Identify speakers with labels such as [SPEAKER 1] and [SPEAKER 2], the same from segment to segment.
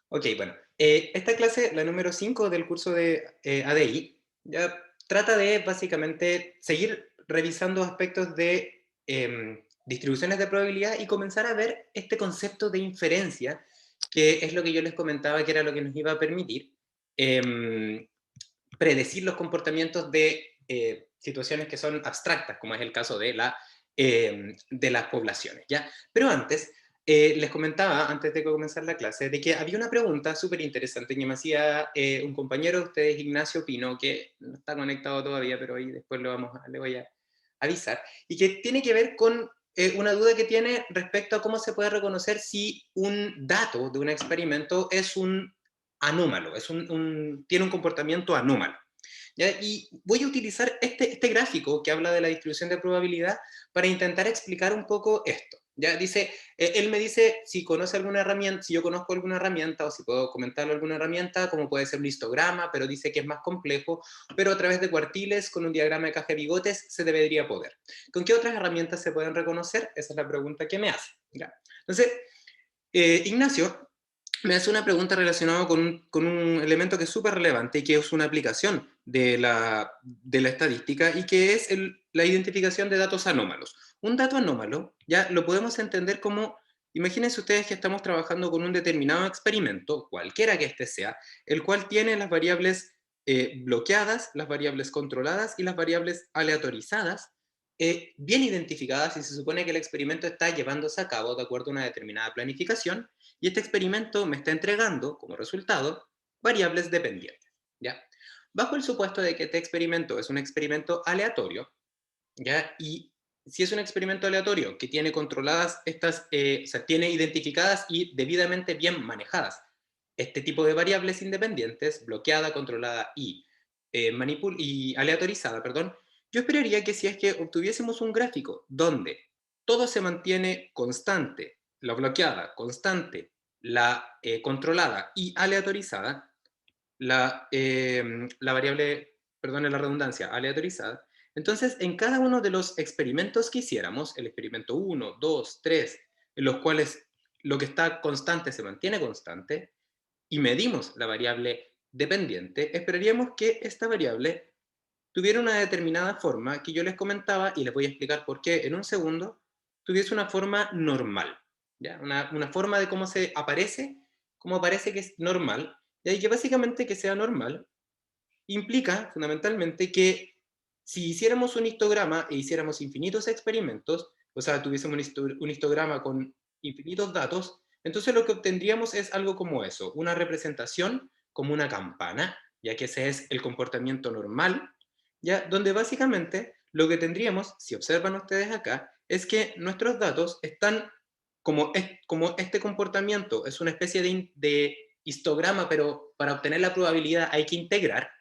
[SPEAKER 1] Ok, bueno. Esta clase, la número 5 del curso de ADI, ya trata de básicamente seguir revisando aspectos de distribuciones de probabilidad y comenzar a ver este concepto de inferencia, que es lo que yo les comentaba que era lo que nos iba a permitir em, predecir los comportamientos de situaciones que son abstractas, como es el caso de las poblaciones, ¿ya? Pero antes, les comentaba, antes de comenzar la clase, de que había una pregunta súper interesante que me hacía un compañero de ustedes, Ignacio Pino, que no está conectado todavía, pero ahí después le voy a avisar, y que tiene que ver con una duda que tiene respecto a cómo se puede reconocer si un dato de un experimento es un anómalo, tiene un comportamiento anómalo. ¿Ya? Y voy a utilizar este gráfico que habla de la distribución de probabilidad para intentar explicar un poco esto. ¿Ya? Dice, él me dice si conoce alguna herramienta, si yo conozco alguna herramienta o si puedo comentarle alguna herramienta, como puede ser un histograma, pero dice que es más complejo, pero a través de cuartiles con un diagrama de caja de bigotes se debería poder. ¿Con qué otras herramientas se pueden reconocer? Esa es la pregunta que me hace. ¿Ya? Entonces, Ignacio me hace una pregunta relacionada con un elemento que es súper relevante y que es una aplicación de la estadística y que es la identificación de datos anómalos. Un dato anómalo ya lo podemos entender como, imagínense ustedes que estamos trabajando con un determinado experimento, cualquiera que este sea, el cual tiene las variables bloqueadas, las variables controladas y las variables aleatorizadas bien identificadas y se supone que el experimento está llevándose a cabo de acuerdo a una determinada planificación y este experimento me está entregando como resultado variables dependientes. ¿Ya? Bajo el supuesto de que este experimento es un experimento aleatorio, ¿ya? Y si es un experimento aleatorio que tiene controladas o sea, tiene identificadas y debidamente bien manejadas este tipo de variables independientes, bloqueada, controlada y aleatorizada, perdón, yo esperaría que si es que obtuviésemos un gráfico donde todo se mantiene constante, la bloqueada, constante, la controlada y aleatorizada, la variable, perdone la redundancia, aleatorizada, entonces en cada uno de los experimentos que hiciéramos, el experimento 1, 2, 3, en los cuales lo que está constante se mantiene constante, y medimos la variable dependiente, esperaríamos que esta variable tuviera una determinada forma que yo les comentaba, y les voy a explicar por qué en un segundo, tuviese una forma normal, ¿ya? Una forma de cómo aparece que es normal, y que básicamente que sea normal implica fundamentalmente que si hiciéramos un histograma e hiciéramos infinitos experimentos, o sea, tuviésemos un histograma con infinitos datos, entonces lo que obtendríamos es algo como eso, una representación como una campana, ya que ese es el comportamiento normal, ya donde básicamente lo que tendríamos, si observan ustedes acá, es que nuestros datos están como este comportamiento es una especie de histograma, pero para obtener la probabilidad hay que integrar.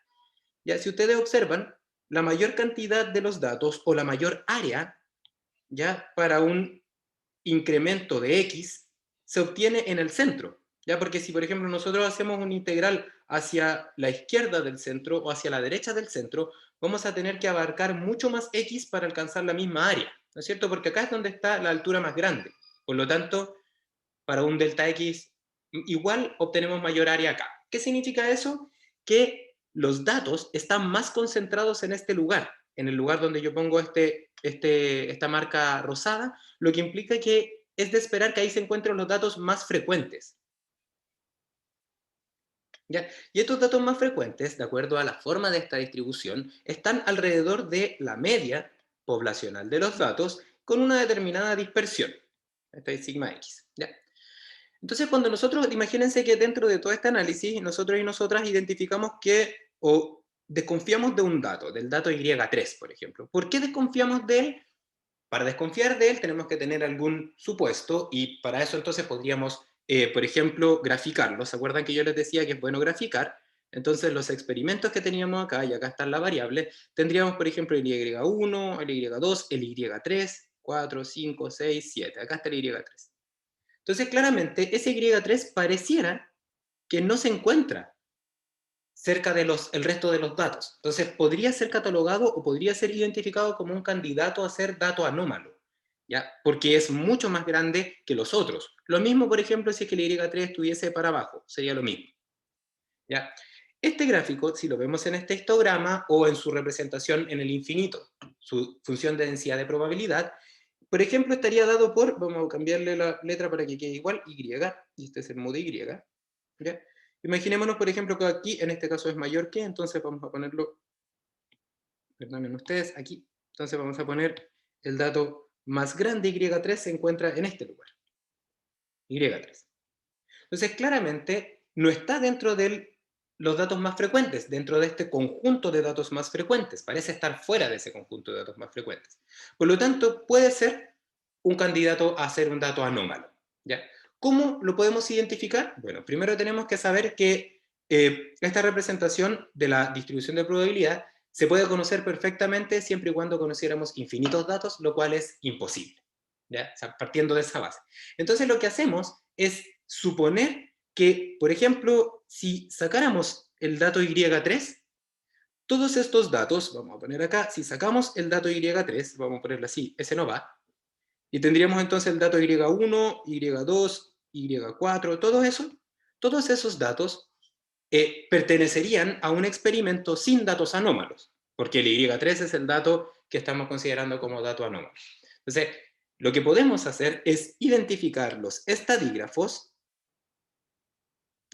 [SPEAKER 1] Ya, si ustedes observan, la mayor cantidad de los datos o la mayor área, ya, para un incremento de X, se obtiene en el centro, ya, porque si por ejemplo nosotros hacemos un integral hacia la izquierda del centro o hacia la derecha del centro, vamos a tener que abarcar mucho más X para alcanzar la misma área, ¿no es cierto? Porque acá es donde está la altura más grande. Por lo tanto, para un delta X igual obtenemos mayor área acá. ¿Qué significa eso? Que los datos están más concentrados en este lugar, en el lugar donde yo pongo esta marca rosada, lo que implica que es de esperar que ahí se encuentren los datos más frecuentes. ¿Ya? Y estos datos más frecuentes, de acuerdo a la forma de esta distribución, están alrededor de la media poblacional de los datos con una determinada dispersión. Esta es sigma X. ¿Ya? Entonces, cuando nosotros, imagínense que dentro de todo este análisis, nosotros y nosotras identificamos que, o desconfiamos de un dato, del dato Y3, por ejemplo. ¿Por qué desconfiamos de él? Para desconfiar de él tenemos que tener algún supuesto y para eso entonces podríamos, por ejemplo, graficarlo. ¿Se acuerdan que yo les decía que es bueno graficar? Entonces los experimentos que teníamos acá, y acá están las variables, tendríamos por ejemplo el Y1, el Y2, el Y3, 4, 5, 6, 7. Acá está el Y3. Entonces, claramente, ese Y3 pareciera que no se encuentra cerca de el resto de los datos. Entonces, podría ser catalogado o podría ser identificado como un candidato a ser dato anómalo. ¿ya? Porque es mucho más grande que los otros. Lo mismo, por ejemplo, si es que el Y3 estuviese para abajo, sería lo mismo, ¿ya? Este gráfico, si lo vemos en este histograma o en su representación en el infinito, su función de densidad de probabilidad, por ejemplo, estaría dado por, vamos a cambiarle la letra para que quede igual, Y, y este es el modo Y, ¿ya? Imaginémonos, por ejemplo, que aquí, en este caso es mayor que, entonces vamos a ponerlo, perdonen ustedes, aquí, entonces vamos a poner el dato más grande, Y3, se encuentra en este lugar, Y3. Entonces, claramente, no está dentro de los datos más frecuentes, dentro de este conjunto de datos más frecuentes. Parece estar fuera de ese conjunto de datos más frecuentes. Por lo tanto, puede ser un candidato a ser un dato anómalo, ¿ya? ¿Cómo lo podemos identificar? Bueno, primero tenemos que saber que esta representación de la distribución de probabilidad se puede conocer perfectamente siempre y cuando conociéramos infinitos datos, lo cual es imposible, ¿ya? O sea, partiendo de esa base. Entonces lo que hacemos es suponer que, por ejemplo, si sacáramos el dato Y3, todos estos datos, vamos a poner acá, si sacamos el dato Y3, vamos a ponerlo así, ese no va, y tendríamos entonces el dato Y1, Y2, Y4, todos esos datos pertenecerían a un experimento sin datos anómalos, porque el Y3 es el dato que estamos considerando como dato anómalo. Entonces, lo que podemos hacer es identificar los estadígrafos,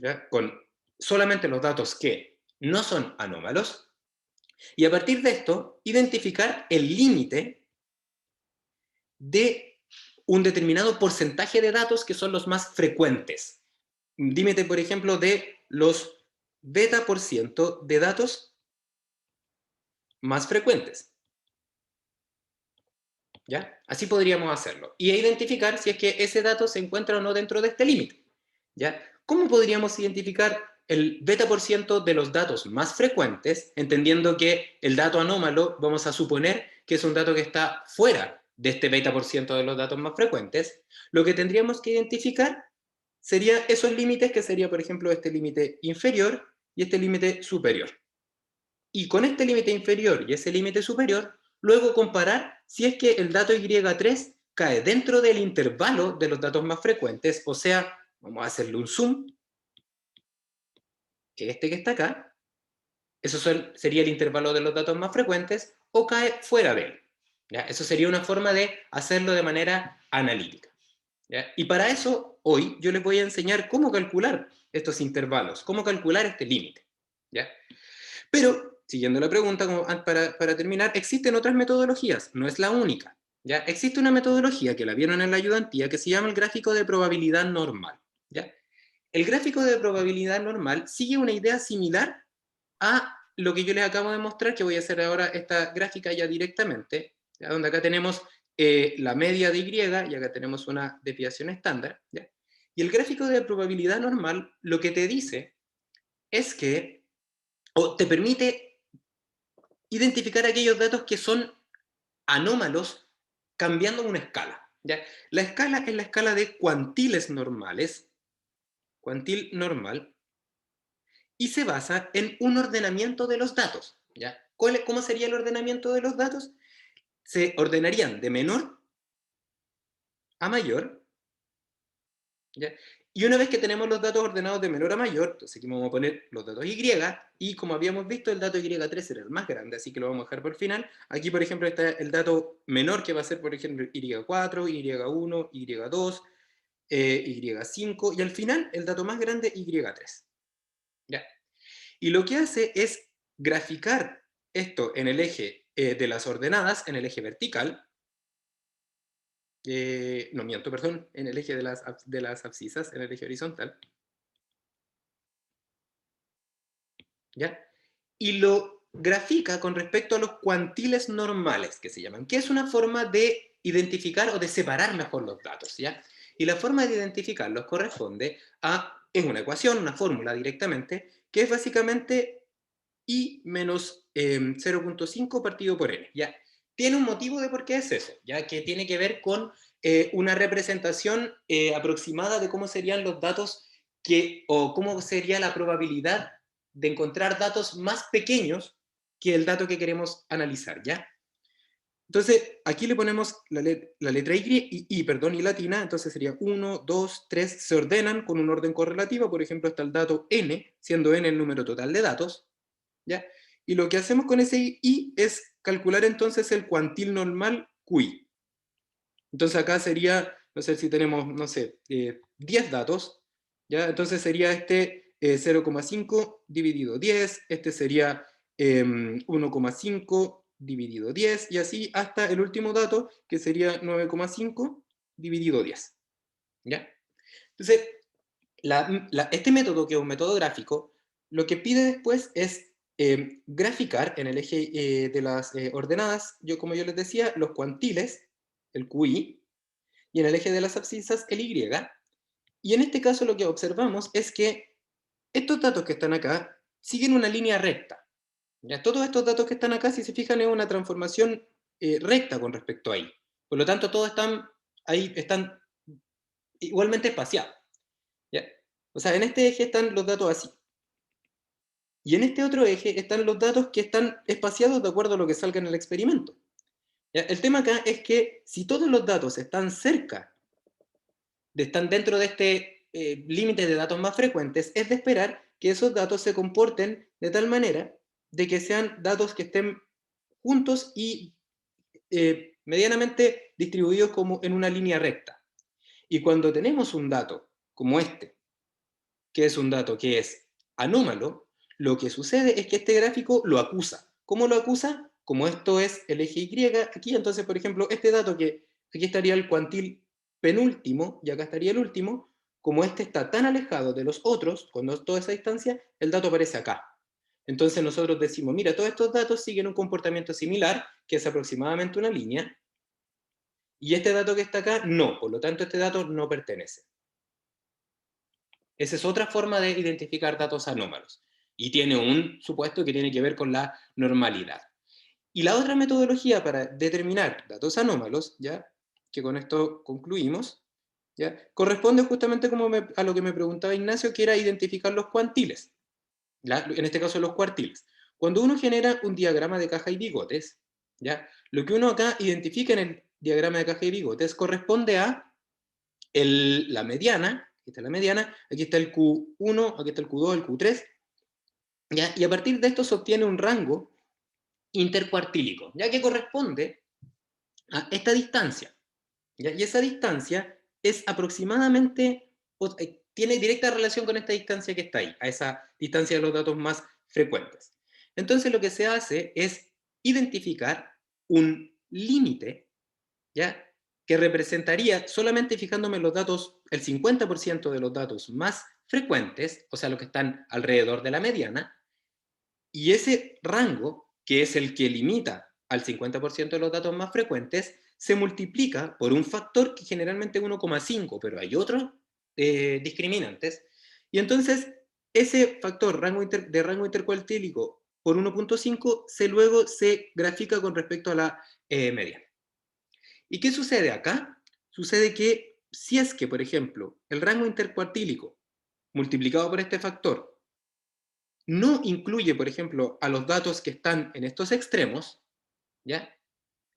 [SPEAKER 1] ¿ya? Con solamente los datos que no son anómalos, y a partir de esto, identificar el límite de un determinado porcentaje de datos que son los más frecuentes. Límite, por ejemplo, de los beta por ciento de datos más frecuentes. ¿Ya? Así podríamos hacerlo. Y identificar si es que ese dato se encuentra o no dentro de este límite. ¿Ya? ¿Cómo podríamos identificar el beta por ciento de los datos más frecuentes, entendiendo que el dato anómalo vamos a suponer que es un dato que está fuera de este beta por ciento de los datos más frecuentes? Lo que tendríamos que identificar serían esos límites, que sería, por ejemplo, este límite inferior y este límite superior. Y con este límite inferior y ese límite superior, luego comparar si es que el dato Y3 cae dentro del intervalo de los datos más frecuentes, o sea, vamos a hacerle un zoom, que este que está acá, eso sería el intervalo de los datos más frecuentes, o cae fuera de él. ¿Ya? Eso sería una forma de hacerlo de manera analítica. ¿Ya? Y para eso, hoy yo les voy a enseñar cómo calcular estos intervalos, cómo calcular este límite. ¿Ya? Pero, siguiendo la pregunta, para terminar, existen otras metodologías, no es la única. ¿Ya? Existe una metodología que la vieron en la ayudantía que se llama el gráfico de probabilidad normal. ¿Ya? El gráfico de probabilidad normal sigue una idea similar a lo que yo les acabo de mostrar, que voy a hacer ahora esta gráfica ya directamente, ¿ya? Donde acá tenemos la media de Y y acá tenemos una desviación estándar. ¿Ya? Y el gráfico de probabilidad normal lo que te dice es que, o te permite identificar aquellos datos que son anómalos cambiando una escala. ¿Ya? La escala es la escala de cuantiles normales, cuantil normal, y se basa en un ordenamiento de los datos. ¿Ya? ¿Cómo sería el ordenamiento de los datos? Se ordenarían de menor a mayor, ¿ya? Y una vez que tenemos los datos ordenados de menor a mayor, entonces aquí vamos a poner los datos Y, y como habíamos visto, el dato Y3 era el más grande, así que lo vamos a dejar por el final. Aquí, por ejemplo, está el dato menor, que va a ser, por ejemplo, Y4, Y1, Y2, Y5, y al final, el dato más grande, Y3. ¿Ya? Y lo que hace es graficar esto en el eje de las ordenadas, en el eje vertical, no miento, perdón, en el eje de las abscisas, en el eje horizontal, ¿ya? Y lo grafica con respecto a los cuantiles normales, que se llaman, que es una forma de identificar o de separar mejor los datos, ¿ya? Y la forma de identificarlos corresponde a, es una ecuación, una fórmula directamente, que es básicamente I menos 0.5 partido por n, ¿ya? Tiene un motivo de por qué es eso, ya que tiene que ver con una representación aproximada de cómo serían los datos o cómo sería la probabilidad de encontrar datos más pequeños que el dato que queremos analizar, ¿ya? Entonces, aquí le ponemos la letra perdón, y latina, entonces sería 1, 2, 3, se ordenan con un orden correlativo, por ejemplo, está el dato n, siendo n el número total de datos, ¿ya? Y lo que hacemos con ese i es calcular entonces el cuantil normal QI. Entonces acá sería, no sé si tenemos, no sé, 10 datos, ¿ya? Entonces sería este 0,5 dividido 10, este sería 1,5 dividido 10, y así hasta el último dato, que sería 9,5 dividido 10, ¿ya? Entonces, este método, que es un método gráfico, lo que pide después es graficar en el eje de las ordenadas, como yo les decía, los cuantiles, el QI, y en el eje de las abscisas el Y. Y en este caso lo que observamos es que estos datos que están acá siguen una línea recta. ¿Ya? Todos estos datos que están acá, si se fijan, es una transformación recta con respecto a ahí. Por lo tanto, todos están ahí, están igualmente espaciados. ¿Ya? O sea, en este eje están los datos así. Y en este otro eje están los datos que están espaciados de acuerdo a lo que salga en el experimento. ¿Ya? El tema acá es que si todos los datos están cerca, están dentro de este límite de datos más frecuentes, es de esperar que esos datos se comporten de tal manera de que sean datos que estén juntos y medianamente distribuidos como en una línea recta. Y cuando tenemos un dato como este, que es un dato que es anómalo, lo que sucede es que este gráfico lo acusa. ¿Cómo lo acusa? Como esto es el eje Y aquí, entonces, por ejemplo, este dato que aquí estaría el cuantil penúltimo y acá estaría el último, como este está tan alejado de los otros, cuando toda esa distancia, el dato aparece acá. Entonces nosotros decimos, mira, todos estos datos siguen un comportamiento similar, que es aproximadamente una línea, y este dato que está acá, no, por lo tanto este dato no pertenece. Esa es otra forma de identificar datos anómalos. Y tiene un supuesto que tiene que ver con la normalidad. Y la otra metodología para determinar datos anómalos, ¿ya? Que con esto concluimos, ¿ya? Corresponde justamente a lo que me preguntaba Ignacio, que era identificar los cuantiles. En este caso los cuartiles. Cuando uno genera un diagrama de caja y bigotes, ¿ya? Lo que uno acá identifica en el diagrama de caja y bigotes corresponde a la mediana, aquí está la mediana, aquí está el Q1, aquí está el Q2, el Q3, ¿ya? Y a partir de esto se obtiene un rango intercuartílico, ya que corresponde a esta distancia, ¿ya? Y esa distancia es aproximadamente, tiene directa relación con esta distancia que está ahí, a esa distancia de los datos más frecuentes. Entonces lo que se hace es identificar un límite, ¿ya? Que representaría, solamente fijándome en los datos, el 50% de los datos más frecuentes, o sea, los que están alrededor de la mediana, y ese rango, que es el que limita al 50% de los datos más frecuentes, se multiplica por un factor que generalmente es 1,5, pero hay otros discriminantes, y entonces ese factor de rango intercuartílico por 1,5 luego se grafica con respecto a la mediana. ¿Y qué sucede acá? Sucede que si es que, por ejemplo, el rango intercuartílico multiplicado por este factor no incluye, por ejemplo, a los datos que están en estos extremos, ¿ya?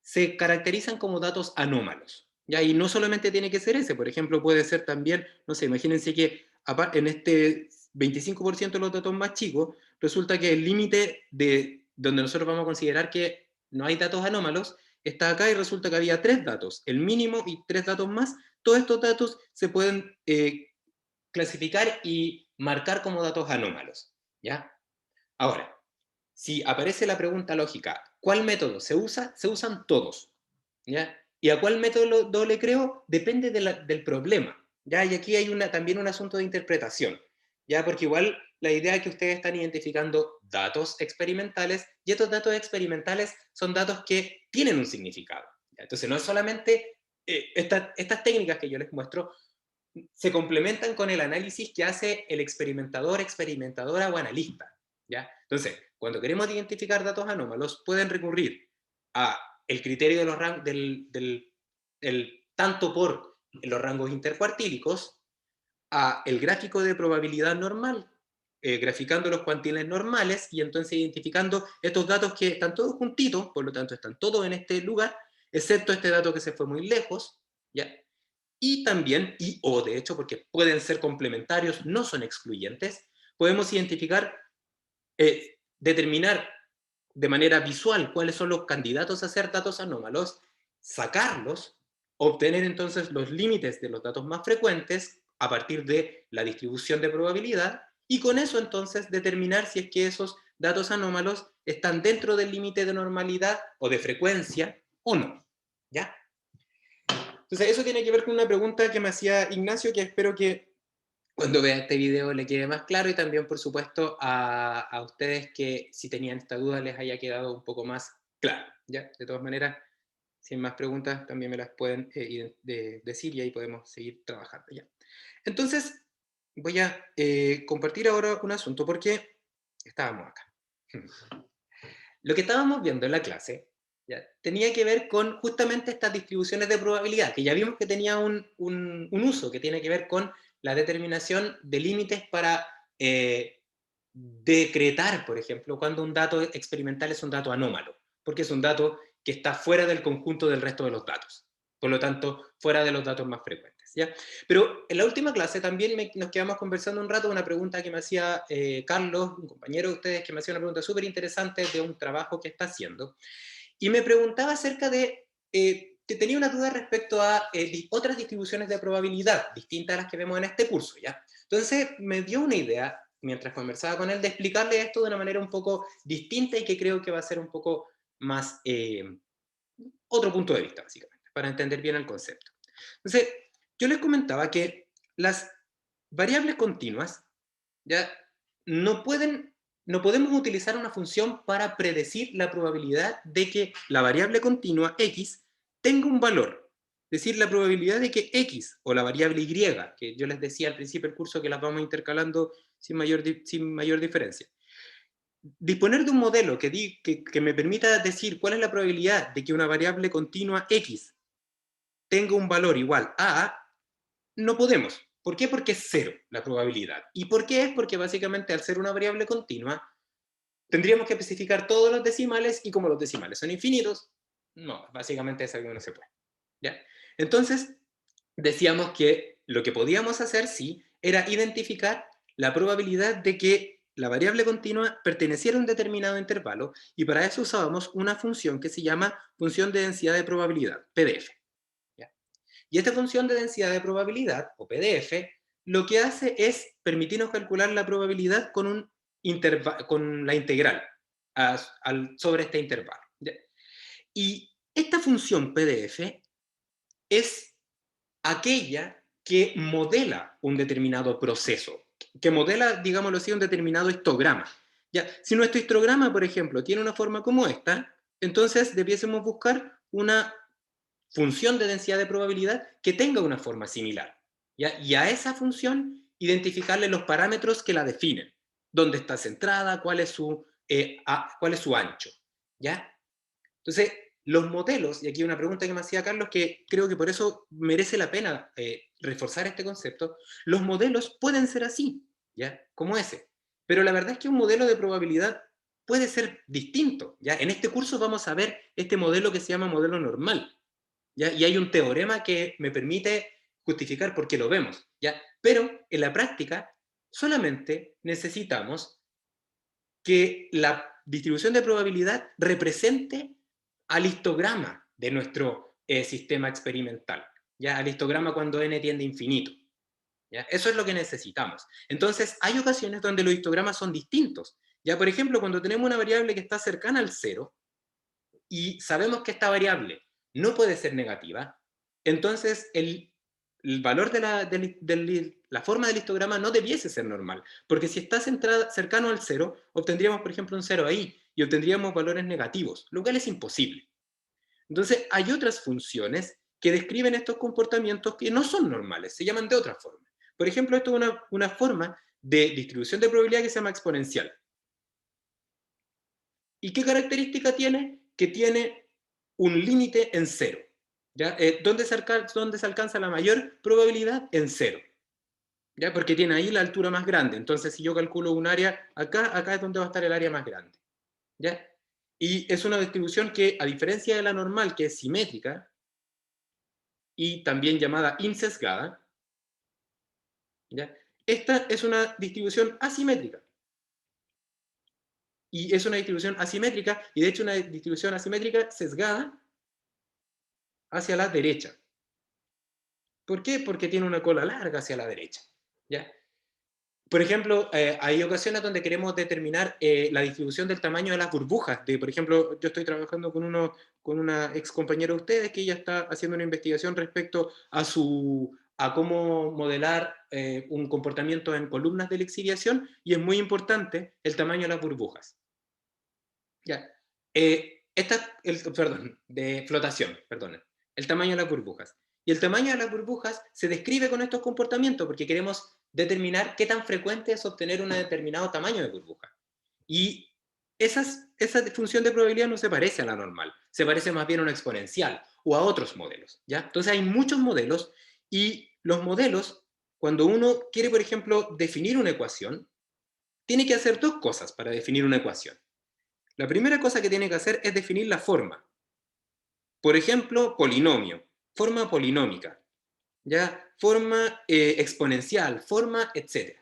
[SPEAKER 1] Se caracterizan como datos anómalos, ¿ya? Y no solamente tiene que ser ese, por ejemplo, puede ser también, no sé, imagínense que en este 25% de los datos más chicos, resulta que el límite de donde nosotros vamos a considerar que no hay datos anómalos, está acá y resulta que había 3 datos, el mínimo y 3 datos más. Todos estos datos se pueden clasificar y marcar como datos anómalos, ¿ya? Ahora, si aparece la pregunta lógica, ¿cuál método se usa? Se usan todos, ¿ya? ¿Y a cuál método le creo? Depende del problema, ¿ya? Y aquí hay también un asunto de interpretación, ¿ya? Porque igual la idea es que ustedes están identificando datos experimentales, y estos datos experimentales son datos que tienen un significado, ¿ya? Entonces no es solamente estas técnicas que yo les muestro, se complementan con el análisis que hace el experimentador, experimentadora o analista, ¿ya? Entonces, cuando queremos identificar datos anómalos, pueden recurrir a el criterio de los del tanto por en los rangos intercuartílicos, a el gráfico de probabilidad normal, graficando los cuantiles normales y entonces identificando estos datos que están todos juntitos, por lo tanto están todos en este lugar, excepto este dato que se fue muy lejos, ¿ya? Y también, y o de hecho, porque pueden ser complementarios, no son excluyentes, podemos identificar, determinar de manera visual cuáles son los candidatos a ser datos anómalos, sacarlos, obtener entonces los límites de los datos más frecuentes a partir de la distribución de probabilidad, y con eso entonces determinar si es que esos datos anómalos están dentro del límite de normalidad o de frecuencia o no. ¿Ya? Entonces eso tiene que ver con una pregunta que me hacía Ignacio, que espero que cuando vea este video le quede más claro, y también, por supuesto, a ustedes que si tenían esta duda les haya quedado un poco más claro. ¿Ya? De todas maneras, si hay más preguntas también me las pueden decir y ahí podemos seguir trabajando. ¿Ya? Entonces, voy a compartir ahora un asunto porque estábamos acá. Lo que estábamos viendo en la clase, ¿ya?, tenía que ver con justamente estas distribuciones de probabilidad, que ya vimos que tenía un uso que tiene que ver con la determinación de límites para decretar, por ejemplo, cuando un dato experimental es un dato anómalo, porque es un dato que está fuera del conjunto del resto de los datos, por lo tanto, fuera de los datos más frecuentes. ¿Ya? Pero en la última clase también nos quedamos conversando un rato, una pregunta que me hacía Carlos, un compañero de ustedes, que me hacía una pregunta súper interesante de un trabajo que está haciendo, y me preguntaba acerca de, que tenía una duda respecto a otras distribuciones de probabilidad, distintas a las que vemos en este curso, ¿ya? Entonces me dio una idea, mientras conversaba con él, de explicarle esto de una manera un poco distinta y que creo que va a ser un poco más, otro punto de vista, básicamente, para entender bien el concepto. Entonces, yo les comentaba que las variables continuas, ¿ya?, no podemos utilizar una función para predecir la probabilidad de que la variable continua x tenga un valor. Es decir, la probabilidad de que x o la variable y, que yo les decía al principio del curso que las vamos intercalando sin mayor diferencia. Disponer de un modelo que me permita decir cuál es la probabilidad de que una variable continua x tenga un valor igual a, no podemos. ¿Por qué? Porque es cero la probabilidad. ¿Y por qué? Es porque básicamente al ser una variable continua, tendríamos que especificar todos los decimales, y como los decimales son infinitos, no, básicamente es algo que no se puede. ¿Ya? Entonces, decíamos que lo que podíamos hacer, sí, era identificar la probabilidad de que la variable continua perteneciera a un determinado intervalo, y para eso usábamos una función que se llama función de densidad de probabilidad, PDF. ¿Ya? Y esta función de densidad de probabilidad, o PDF, lo que hace es permitirnos calcular la probabilidad con la integral sobre este intervalo. ¿Ya? Y esta función PDF es aquella que modela un determinado proceso, que modela, digámoslo así, un determinado histograma. ¿Ya? Si nuestro histograma, por ejemplo, tiene una forma como esta, entonces debiésemos buscar una función de densidad de probabilidad que tenga una forma similar. ¿Ya? Y a esa función identificarle los parámetros que la definen. ¿Dónde está centrada? ¿Cuál es su ancho? ¿Ya? Entonces, los modelos, y aquí una pregunta que me hacía Carlos, que creo que por eso merece la pena reforzar este concepto, los modelos pueden ser así, ¿ya? Como ese. Pero la verdad es que un modelo de probabilidad puede ser distinto, ¿ya? En este curso vamos a ver este modelo que se llama modelo normal, ¿ya? Y hay un teorema que me permite justificar por qué lo vemos, ¿ya? Pero en la práctica solamente necesitamos que la distribución de probabilidad represente al histograma de nuestro sistema experimental, ¿ya? Al histograma cuando n tiende a infinito. ¿Ya? Eso es lo que necesitamos. Entonces, hay ocasiones donde los histogramas son distintos. ¿Ya? Por ejemplo, cuando tenemos una variable que está cercana al cero y sabemos que esta variable no puede ser negativa, entonces el valor de la forma del histograma no debiese ser normal, porque si está cercano al cero, obtendríamos, por ejemplo, un cero ahí, y obtendríamos valores negativos, lo cual es imposible. Entonces, hay otras funciones que describen estos comportamientos que no son normales, se llaman de otra forma. Por ejemplo, esto es una forma de distribución de probabilidad que se llama exponencial. ¿Y qué característica tiene? Que tiene un límite en cero. ¿Ya? ¿Dónde se alcanza la mayor probabilidad? En cero. ¿Ya? Porque tiene ahí la altura más grande. Entonces, si yo calculo un área acá, acá es donde va a estar el área más grande. ¿Ya? Y es una distribución que, a diferencia de la normal, que es simétrica, y también llamada insesgada, ¿ya? Esta es una distribución asimétrica. Y es una distribución asimétrica, y de hecho una distribución asimétrica sesgada hacia la derecha. ¿Por qué? Porque tiene una cola larga hacia la derecha, ¿ya? Por ejemplo, hay ocasiones donde queremos determinar la distribución del tamaño de las burbujas. Por ejemplo, yo estoy trabajando con una ex compañera de ustedes que ella está haciendo una investigación respecto a cómo modelar un comportamiento en columnas de lixiviación, y es muy importante el tamaño de las burbujas. ¿Ya? Perdón, de flotación, perdón. El tamaño de las burbujas. Y el tamaño de las burbujas se describe con estos comportamientos porque queremos determinar qué tan frecuente es obtener un determinado tamaño de burbuja. Y esa función de probabilidad no se parece a la normal, se parece más bien a una exponencial o a otros modelos, ¿ya? Entonces hay muchos modelos, y los modelos, cuando uno quiere, por ejemplo, definir una ecuación, tiene que hacer dos cosas para definir una ecuación. La primera cosa que tiene que hacer es definir la forma. Por ejemplo, polinomio, forma polinómica, ¿ya? Forma exponencial, forma, etc.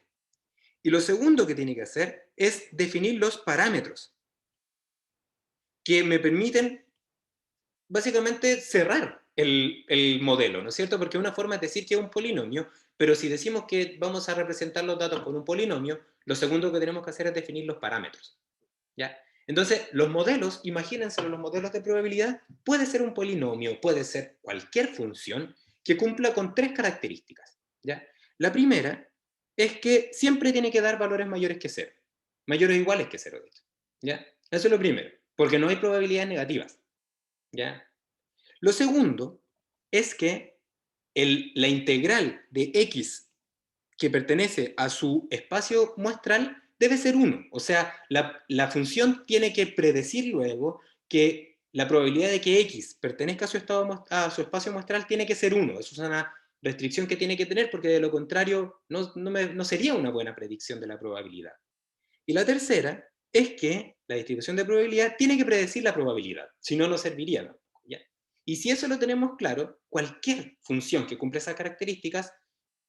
[SPEAKER 1] Y lo segundo que tiene que hacer es definir los parámetros que me permiten básicamente cerrar el modelo, ¿no es cierto? Porque una forma es decir que es un polinomio, pero si decimos que vamos a representar los datos con un polinomio, lo segundo que tenemos que hacer es definir los parámetros, ¿ya? Entonces, los modelos, imagínense, los modelos de probabilidad, puede ser un polinomio, puede ser cualquier función que cumpla con tres características, ¿ya? La primera es que siempre tiene que dar valores mayores que cero, mayores o iguales que cero, de hecho, ¿ya? Eso es lo primero, porque no hay probabilidades negativas, ¿ya? Lo segundo es que la integral de x que pertenece a su espacio muestral debe ser 1. O sea, la función tiene que predecir luego que la probabilidad de que x pertenezca a su espacio muestral tiene que ser 1. Eso es una restricción que tiene que tener, porque de lo contrario no sería una buena predicción de la probabilidad. Y la tercera es que la distribución de probabilidad tiene que predecir la probabilidad, si no, no serviría, ¿no? ¿Ya? Y si eso lo tenemos claro, cualquier función que cumpla esas características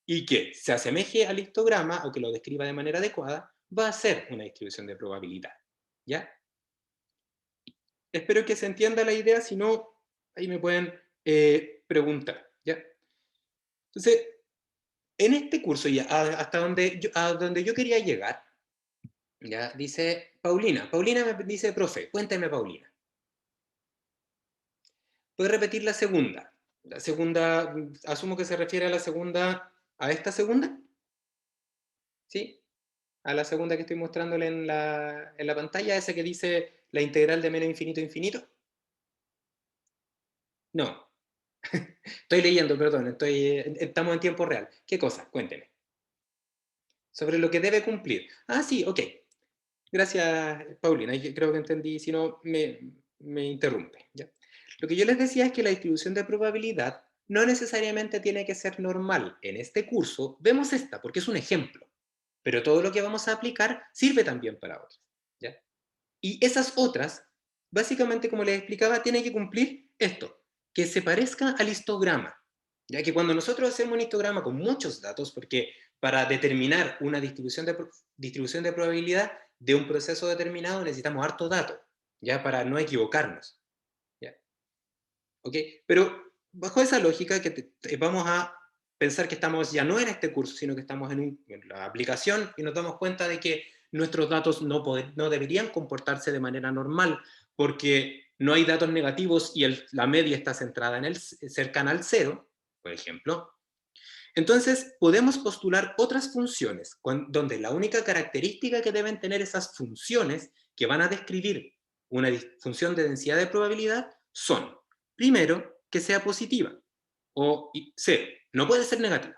[SPEAKER 1] y que se asemeje al histograma o que lo describa de manera adecuada, va a ser una distribución de probabilidad, ¿ya? Espero que se entienda la idea, si no, ahí me pueden preguntar, ¿ya? Entonces, en este curso, ya hasta a donde yo quería llegar, ¿ya? Dice Paulina. Paulina me dice, profe, cuéntame, Paulina. ¿Puedes repetir la segunda? La segunda, asumo que se refiere a la segunda, a esta segunda, ¿sí? A la segunda que estoy mostrándole en la pantalla, esa que dice la integral de menos infinito a infinito. No, estoy leyendo, perdón, estamos en tiempo real. ¿Qué cosa? Cuénteme. Sobre lo que debe cumplir. Ah, sí, ok. Gracias, Paulina. Creo que entendí, si no, me interrumpe, ¿ya? Lo que yo les decía es que la distribución de probabilidad no necesariamente tiene que ser normal. En este curso vemos esta, porque es un ejemplo, pero todo lo que vamos a aplicar sirve también para otras, ¿ya? Y esas otras, básicamente, como les explicaba, tienen que cumplir esto, que se parezca al histograma. Ya que cuando nosotros hacemos un histograma con muchos datos, porque para determinar una distribución de probabilidad de un proceso determinado necesitamos harto dato, ya para no equivocarnos. ¿Ya? ¿Ok? Pero bajo esa lógica que vamos a pensar que estamos ya no en este curso, sino que estamos en la aplicación, y nos damos cuenta de que nuestros datos no deberían comportarse de manera normal, porque no hay datos negativos y la media está centrada cercana al cero, por ejemplo. Entonces, podemos postular otras funciones, donde la única característica que deben tener esas funciones que van a describir una función de densidad de probabilidad son, primero, que sea positiva, o cero, no puede ser negativa.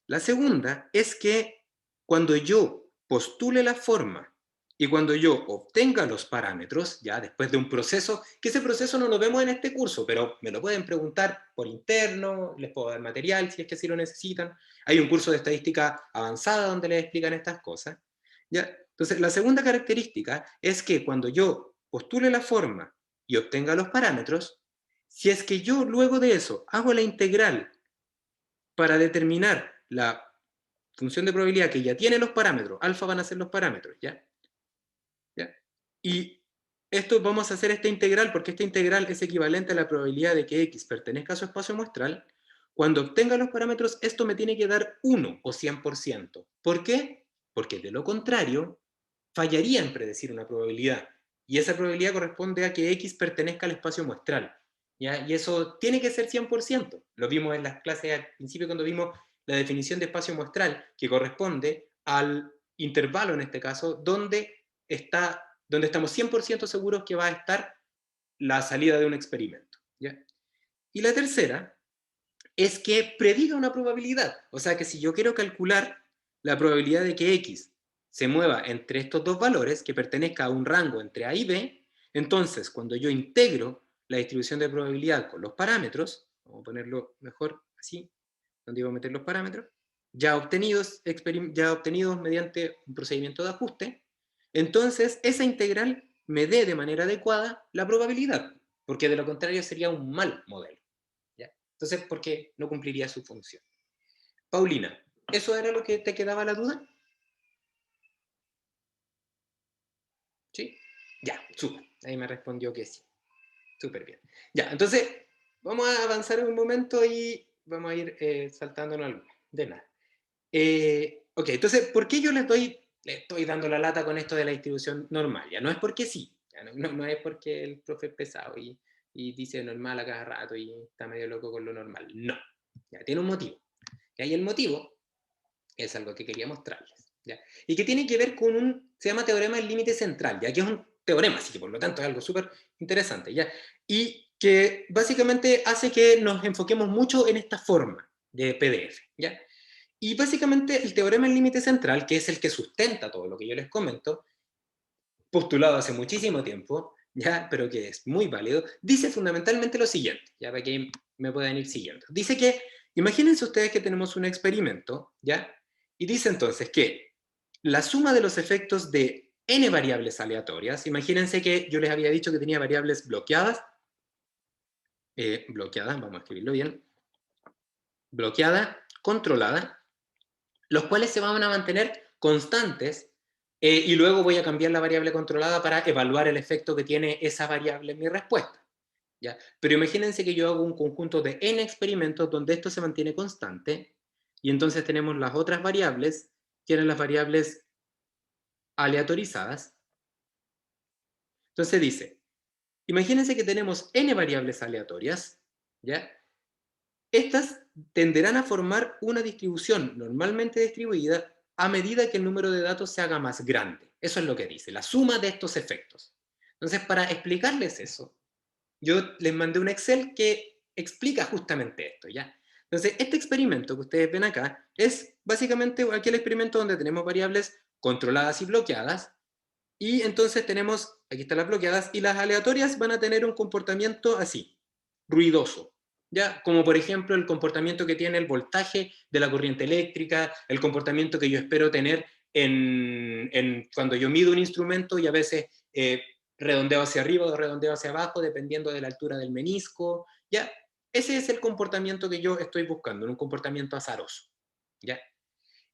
[SPEAKER 1] La segunda es que cuando yo postule la forma y cuando yo obtenga los parámetros, ya después de un proceso, que ese proceso no lo vemos en este curso, pero me lo pueden preguntar por interno, les puedo dar material si es que así lo necesitan. Hay un curso de estadística avanzada donde les explican estas cosas, ¿ya? Entonces, la segunda característica es que cuando yo postule la forma y obtenga los parámetros, si es que yo luego de eso hago la integral para determinar la función de probabilidad que ya tiene los parámetros, alfa van a ser los parámetros, ¿ya? ¿Ya? Y esto vamos a hacer esta integral porque esta integral es equivalente a la probabilidad de que x pertenezca a su espacio muestral. Cuando obtenga los parámetros, esto me tiene que dar 1 o 100%. ¿Por qué? Porque de lo contrario, fallaría en predecir una probabilidad. Y esa probabilidad corresponde a que x pertenezca al espacio muestral. ¿Ya? Y eso tiene que ser 100%. Lo vimos en las clases al principio cuando vimos la definición de espacio muestral, que corresponde al intervalo, en este caso, donde estamos 100% seguros que va a estar la salida de un experimento. ¿Ya? Y la tercera es que prediga una probabilidad. O sea que si yo quiero calcular la probabilidad de que x se mueva entre estos dos valores, que pertenezca a un rango entre a y b, entonces cuando yo integro la distribución de probabilidad con los parámetros, vamos a ponerlo mejor así, donde iba a meter los parámetros, ya obtenidos mediante un procedimiento de ajuste, entonces esa integral me dé de manera adecuada la probabilidad, porque de lo contrario sería un mal modelo. ¿Ya? Entonces, ¿por qué no cumpliría su función? Paulina, ¿eso era lo que te quedaba la duda? ¿Sí? Ya, súper. Ahí me respondió que sí. Súper bien. Ya, entonces, vamos a avanzar un momento y vamos a ir saltándonos algunas. De nada. Ok, entonces, ¿por qué yo le estoy dando la lata con esto de la distribución normal? Ya no es porque sí, ya no es porque el profe es pesado y dice normal a cada rato y está medio loco con lo normal. No, ya tiene un motivo. Y ahí el motivo es algo que quería mostrarles. ¿Ya? Y que tiene que ver con se llama teorema del límite central, ya que es un teorema, así que por lo tanto es algo súper interesante. ¿Ya? Y que básicamente hace que nos enfoquemos mucho en esta forma de PDF. ¿Ya? Y básicamente el teorema del límite central, que es el que sustenta todo lo que yo les comento, postulado hace muchísimo tiempo, ¿ya? Pero que es muy válido, dice fundamentalmente lo siguiente, ya para que me puedan ir siguiendo. Dice que, imagínense ustedes que tenemos un experimento, ¿ya? Y dice entonces que la suma de los efectos de n variables aleatorias, imagínense que yo les había dicho que tenía variables bloqueadas, vamos a escribirlo bien, bloqueada, controlada, los cuales se van a mantener constantes y luego voy a cambiar la variable controlada para evaluar el efecto que tiene esa variable en mi respuesta. ¿Ya? Pero imagínense que yo hago un conjunto de n experimentos donde esto se mantiene constante y entonces tenemos las otras variables, que eran las variables aleatorizadas. Entonces dice, imagínense que tenemos n variables aleatorias, ¿ya? Estas tenderán a formar una distribución normalmente distribuida a medida que el número de datos se haga más grande. Eso es lo que dice, la suma de estos efectos. Entonces, para explicarles eso, yo les mandé un Excel que explica justamente esto, ¿ya? Entonces, este experimento que ustedes ven acá es básicamente aquel experimento donde tenemos variables controladas y bloqueadas, y entonces tenemos, aquí están las bloqueadas, y las aleatorias van a tener un comportamiento así, ruidoso. ¿Ya? Como por ejemplo el comportamiento que tiene el voltaje de la corriente eléctrica, el comportamiento que yo espero tener cuando yo mido un instrumento y a veces redondeo hacia arriba o redondeo hacia abajo, dependiendo de la altura del menisco. ¿Ya? Ese es el comportamiento que yo estoy buscando, un comportamiento azaroso. ¿Ya?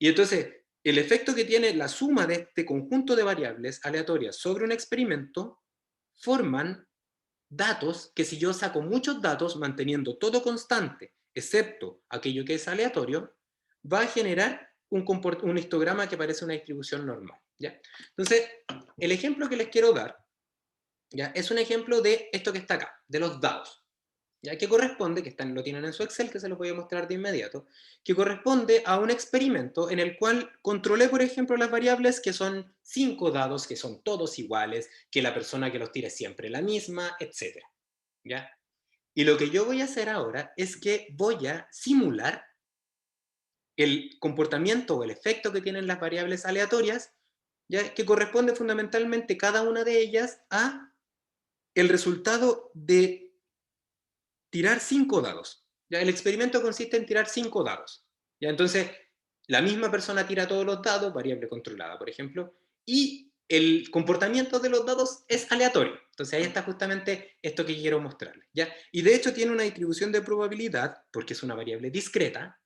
[SPEAKER 1] Y entonces, el efecto que tiene la suma de este conjunto de variables aleatorias sobre un experimento forman datos que si yo saco muchos datos manteniendo todo constante, excepto aquello que es aleatorio, va a generar un histograma que parece una distribución normal. ¿Ya? Entonces, el ejemplo que les quiero dar, ¿ya? Es un ejemplo de esto que está acá, de los dados. ¿Ya? Que corresponde, lo tienen en su Excel, que se lo voy a mostrar de inmediato, que corresponde a un experimento en el cual controlé, por ejemplo, las variables que son 5 dados, que son todos iguales, que la persona que los tira es siempre la misma, etc. ¿Ya? Y lo que yo voy a hacer ahora es que voy a simular el comportamiento o el efecto que tienen las variables aleatorias, ¿ya? Que corresponde fundamentalmente cada una de ellas a el resultado de tirar 5 dados. ¿Ya? El experimento consiste en tirar 5 dados. ¿Ya? Entonces, la misma persona tira todos los dados, variable controlada, por ejemplo, y el comportamiento de los dados es aleatorio. Entonces ahí está justamente esto que quiero mostrarles, ¿ya? Y de hecho tiene una distribución de probabilidad, porque es una variable discreta,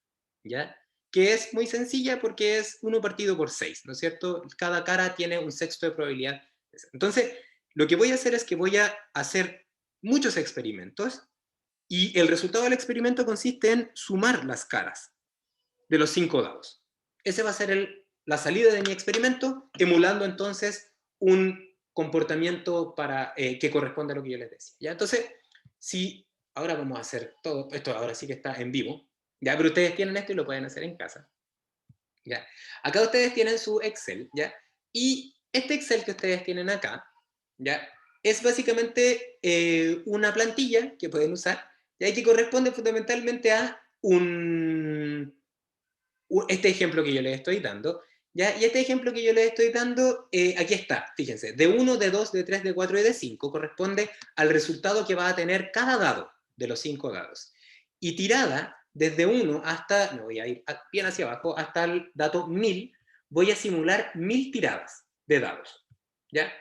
[SPEAKER 1] ¿ya? Que es muy sencilla porque es 1 partido por 6, ¿no es cierto? Cada cara tiene un sexto de probabilidad. Entonces, lo que voy a hacer es que voy a hacer muchos experimentos y el resultado del experimento consiste en sumar las caras de los 5 dados. Ese va a ser la salida de mi experimento, emulando entonces un comportamiento que corresponde a lo que yo les decía. ¿Ya? Entonces, si ahora vamos a hacer todo, esto ahora sí que está en vivo, ¿ya? Pero ustedes tienen esto y lo pueden hacer en casa. ¿Ya? Acá ustedes tienen su Excel, ¿ya? Y este Excel que ustedes tienen acá, ¿ya? Es básicamente una plantilla que pueden usar, ¿ya? Y que corresponde fundamentalmente a este ejemplo que yo les estoy dando, ¿ya? Y este ejemplo que yo les estoy dando, aquí está, fíjense, de 1, de 2, de 3, de 4 y de 5 corresponde al resultado que va a tener cada dado de los 5 dados. Y tirada, desde 1 hasta, me voy a ir bien hacia abajo, hasta el dato 1000, voy a simular 1000 tiradas de dados, ¿ya?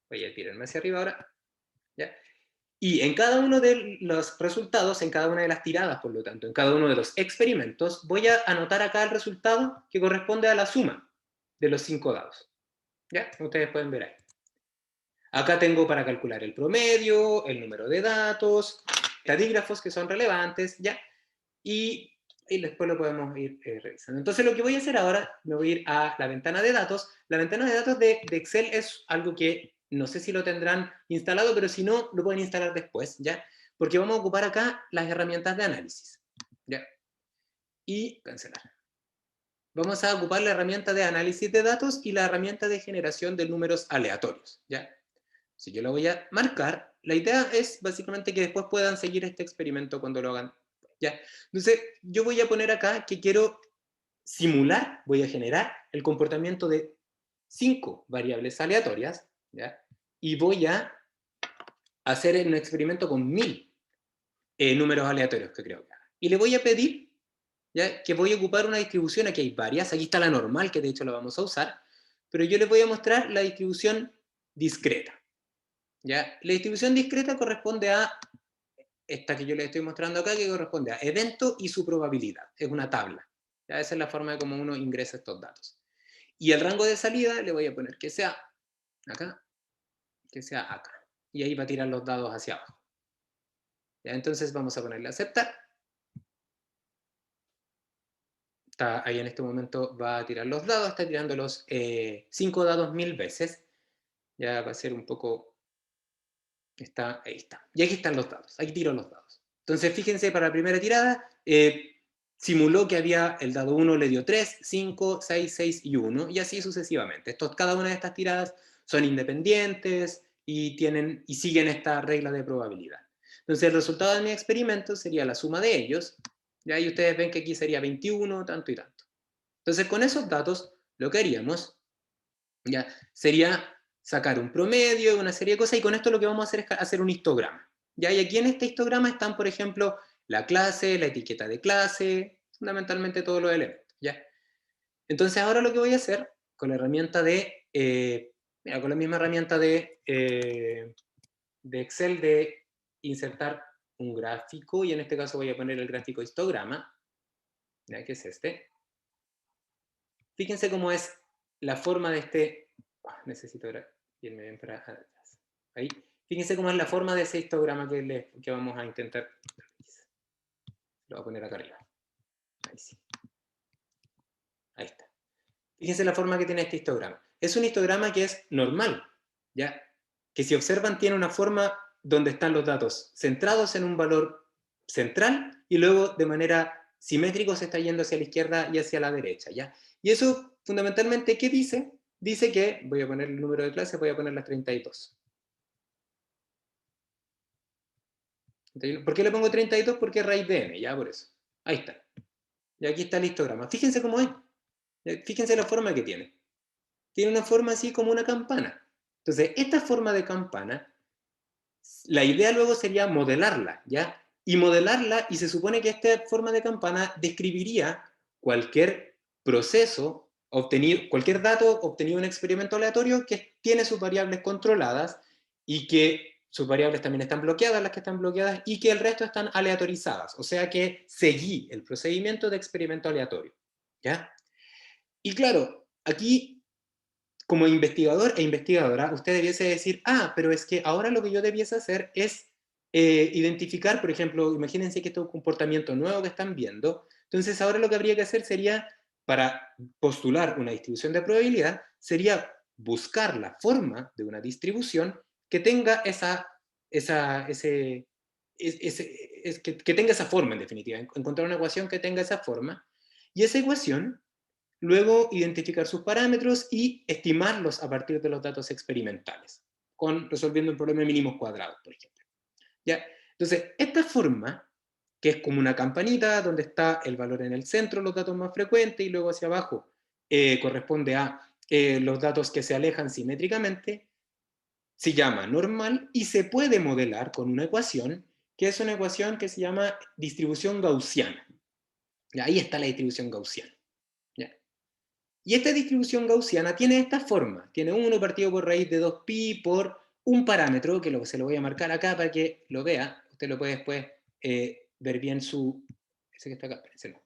[SPEAKER 1] Voy a tirarme hacia arriba ahora, ¿ya? Y en cada uno de los resultados, en cada una de las tiradas, por lo tanto, en cada uno de los experimentos, voy a anotar acá el resultado que corresponde a la suma de los 5 dados. ¿Ya? Ustedes pueden ver ahí. Acá tengo para calcular el promedio, el número de datos, estadígrafos que son relevantes, ¿ya? Y después lo podemos ir revisando. Entonces lo que voy a hacer ahora, me voy a ir a la ventana de datos. La ventana de datos de Excel es algo que no sé si lo tendrán instalado, pero si no, lo pueden instalar después, ¿ya? Porque vamos a ocupar acá las herramientas de análisis, ¿ya? Y cancelar. Vamos a ocupar la herramienta de análisis de datos y la herramienta de generación de números aleatorios, ¿ya? Si yo lo voy a marcar, la idea es básicamente que después puedan seguir este experimento cuando lo hagan, ¿ya? Entonces, yo voy a poner acá que quiero simular, voy a generar el comportamiento de 5 variables aleatorias, ¿ya? Y voy a hacer un experimento con 1000 números aleatorios que creo que haga. Y le voy a pedir, ¿ya? Que voy a ocupar una distribución, aquí hay varias, aquí está la normal, que de hecho la vamos a usar, pero yo les voy a mostrar la distribución discreta, ¿ya? La distribución discreta corresponde a esta que yo les estoy mostrando acá, que corresponde a evento y su probabilidad. Es una tabla. ¿Ya? Esa es la forma de cómo uno ingresa estos datos. Y el rango de salida le voy a poner que sea acá, que sea acá. Y ahí va a tirar los dados hacia abajo. ¿Ya? Entonces vamos a ponerle a aceptar. Está ahí en este momento va a tirar los dados, está tirando los 5 dados 1000 veces. Ya va a ser un poco... ahí está. Y aquí están los dados. Aquí tiro los dados. Entonces fíjense, para la primera tirada, simuló que había el dado 1 le dio 3, 5, 6, 6 y 1, y así sucesivamente. Cada una de estas tiradas son independientes y siguen esta regla de probabilidad. Entonces el resultado de mi experimento sería la suma de ellos, ¿ya? Y ustedes ven que aquí sería 21, tanto y tanto. Entonces con esos datos lo que haríamos, ¿ya? Sería sacar un promedio, una serie de cosas, y con esto lo que vamos a hacer es hacer un histograma. ¿Ya? Y aquí en este histograma están, por ejemplo, la clase, la etiqueta de clase, fundamentalmente todos los elementos. ¿Ya? Entonces ahora lo que voy a hacer con la herramienta con la misma herramienta de Excel de insertar un gráfico, y en este caso voy a poner el gráfico histograma, ¿ya? Que es este. Fíjense cómo es la forma de este... necesito irme bien para atrás. Ahí. Fíjense cómo es la forma de ese histograma que vamos a intentar. Lo voy a poner acá arriba. Ahí sí. Ahí está. Fíjense la forma que tiene este histograma. Es un histograma que es normal, ¿ya? Que si observan tiene una forma donde están los datos centrados en un valor central y luego de manera simétrica se está yendo hacia la izquierda y hacia la derecha, ¿ya? Y eso fundamentalmente, ¿qué dice? Dice que, voy a poner el número de clase, voy a poner las 32. ¿Por qué le pongo 32? Porque es raíz de n, ya por eso. Ahí está. Y aquí está el histograma. Fíjense cómo es. Fíjense la forma que tiene. Tiene una forma así como una campana. Entonces, esta forma de campana, la idea luego sería modelarla, ¿ya? Y modelarla, y se supone que esta forma de campana describiría cualquier proceso cualquier dato obtenido en un experimento aleatorio que tiene sus variables controladas y que sus variables también están bloqueadas, las que están bloqueadas, y que el resto están aleatorizadas, o sea que seguí el procedimiento de experimento aleatorio, ¿ya? Y claro, aquí, como investigador e investigadora, usted debiese decir, pero es que ahora lo que yo debiese hacer es identificar, por ejemplo, imagínense que esto es un comportamiento nuevo que están viendo, entonces ahora lo que habría que hacer sería, para postular una distribución de probabilidad, sería buscar la forma de una distribución que tenga que tenga esa forma, en definitiva, encontrar una ecuación que tenga esa forma, y esa ecuación, luego identificar sus parámetros y estimarlos a partir de los datos experimentales, resolviendo un problema de mínimos cuadrados, por ejemplo. ¿Ya? Entonces, esta forma, que es como una campanita donde está el valor en el centro, los datos más frecuentes, y luego hacia abajo corresponde a los datos que se alejan simétricamente, se llama normal y se puede modelar con una ecuación, que es una ecuación que se llama distribución gaussiana. Y ahí está la distribución gaussiana. ¿Ya? Y esta distribución gaussiana tiene esta forma, tiene 1 partido por raíz de 2pi por un parámetro, que se lo voy a marcar acá para que lo vea, usted lo puede después ver bien ese que está acá, ese no,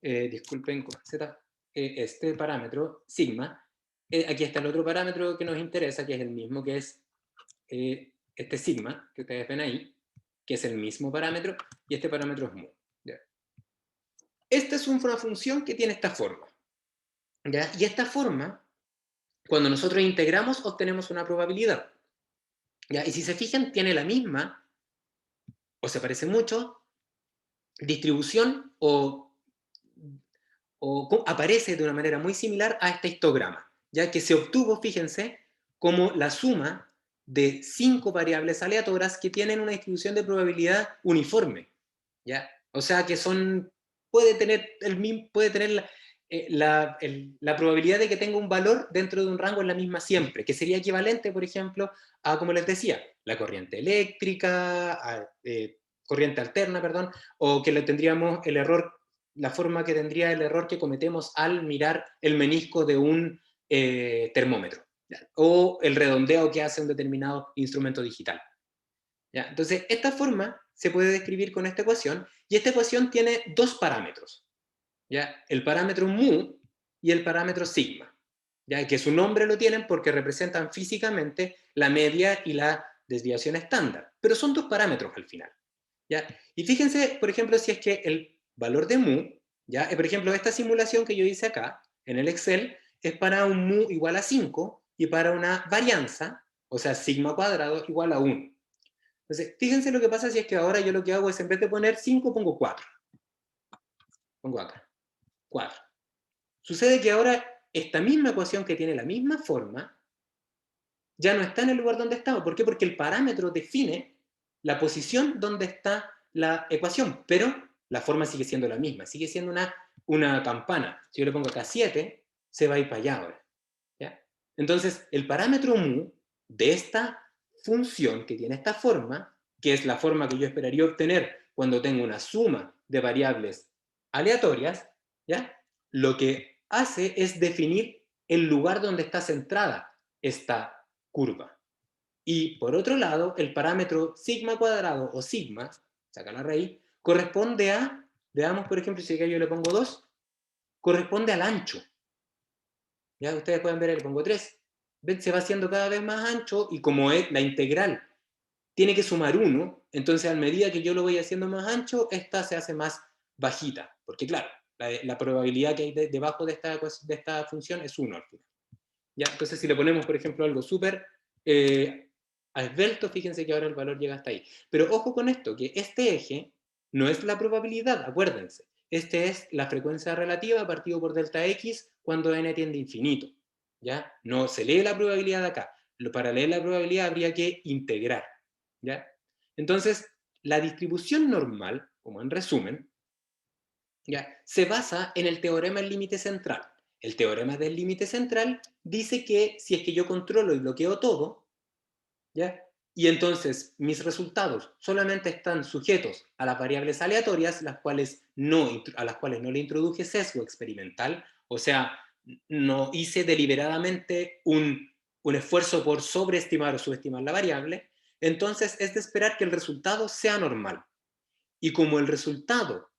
[SPEAKER 1] disculpen, con Z, este parámetro, sigma, aquí está el otro parámetro que nos interesa, que es el mismo, que es este sigma, que ustedes ven ahí, que es el mismo parámetro, y este parámetro es mu. ¿Ya? Esta es una función que tiene esta forma. ¿Ya? Y esta forma, cuando nosotros integramos, obtenemos una probabilidad. ¿Ya? Y si se fijan, tiene la misma, o se parece mucho, distribución o aparece de una manera muy similar a este histograma, ya que se obtuvo, fíjense, como la suma de 5 variables aleatorias que tienen una distribución de probabilidad uniforme. ¿Ya? O sea que puede tener la probabilidad de que tenga un valor dentro de un rango en la misma siempre, que sería equivalente, por ejemplo, a, como les decía, la corriente eléctrica, corriente alterna, perdón, o que le tendríamos el error, la forma que tendría el error que cometemos al mirar el menisco de un termómetro, ¿ya? O el redondeo que hace un determinado instrumento digital. ¿Ya? Entonces, esta forma se puede describir con esta ecuación, y esta ecuación tiene 2 parámetros, ¿ya? El parámetro mu y el parámetro sigma, ¿ya? Que su nombre lo tienen porque representan físicamente la media y la desviación estándar, pero son 2 parámetros al final. ¿Ya? Y fíjense, por ejemplo, si es que el valor de mu, ¿ya? Por ejemplo, esta simulación que yo hice acá, en el Excel, es para un mu igual a 5 y para una varianza, o sea, sigma cuadrado igual a 1. Entonces, fíjense lo que pasa si es que ahora yo lo que hago es, en vez de poner 5, pongo 4. Pongo acá, 4. Sucede que ahora esta misma ecuación que tiene la misma forma, ya no está en el lugar donde estaba. ¿Por qué? Porque el parámetro define la posición donde está la ecuación, pero la forma sigue siendo la misma, sigue siendo una campana. Si yo le pongo acá 7, se va a ir para allá ahora. ¿Ya? Entonces, el parámetro mu de esta función que tiene esta forma, que es la forma que yo esperaría obtener cuando tengo una suma de variables aleatorias, ¿ya? Lo que hace es definir el lugar donde está centrada esta curva. Y por otro lado, el parámetro sigma cuadrado o sigma, saca la raíz, corresponde a, veamos por ejemplo, si acá yo le pongo 2, corresponde al ancho. Ya ustedes pueden ver, le pongo 3. ¿Ven? Se va haciendo cada vez más ancho, y como es la integral tiene que sumar 1, entonces a medida que yo lo voy haciendo más ancho, esta se hace más bajita, porque claro, la probabilidad que hay debajo de esta función es 1 al final. ¿Ya? Entonces si le ponemos, por ejemplo, algo súper esbelto, fíjense que ahora el valor llega hasta ahí. Pero ojo con esto, que este eje no es la probabilidad, acuérdense. Este es la frecuencia relativa partido por delta x cuando n tiende a infinito. ¿Ya? No se lee la probabilidad de acá. Para leer la probabilidad habría que integrar. ¿Ya? Entonces, la distribución normal, como en resumen, ¿ya? Se basa en el teorema del límite central. El teorema del límite central dice que si es que yo controlo y bloqueo todo, ¿ya? Y entonces mis resultados solamente están sujetos a las variables aleatorias, a las cuales no le introduje sesgo experimental, o sea, no hice deliberadamente un esfuerzo por sobreestimar o subestimar la variable, entonces es de esperar que el resultado sea normal. Y como el resultado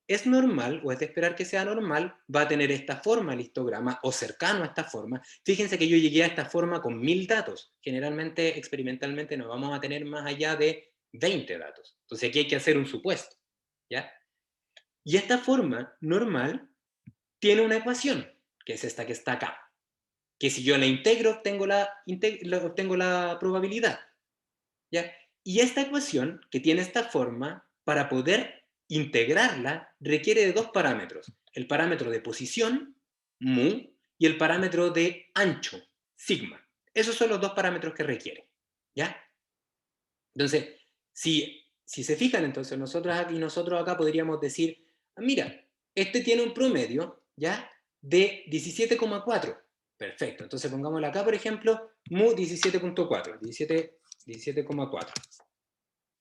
[SPEAKER 1] es normal, o es de esperar que sea normal, va a tener esta forma el histograma, o cercano a esta forma. Fíjense que yo llegué a esta forma con 1000 datos. Generalmente, experimentalmente, no vamos a tener más allá de 20 datos. Entonces aquí hay que hacer un supuesto, ¿ya? Y esta forma normal tiene una ecuación, que es esta que está acá, que si yo la integro, obtengo la probabilidad, ¿ya? Y esta ecuación, que tiene esta forma, para poder integrarla, requiere de dos parámetros. El parámetro de posición, mu, y el parámetro de ancho, sigma. Esos son los dos parámetros que requiere, ¿ya? Entonces, si se fijan, entonces nosotros acá podríamos decir, mira, este tiene un promedio, ¿ya? De 17,4. Perfecto, entonces pongámoslo acá, por ejemplo, mu 17,4, 17,4.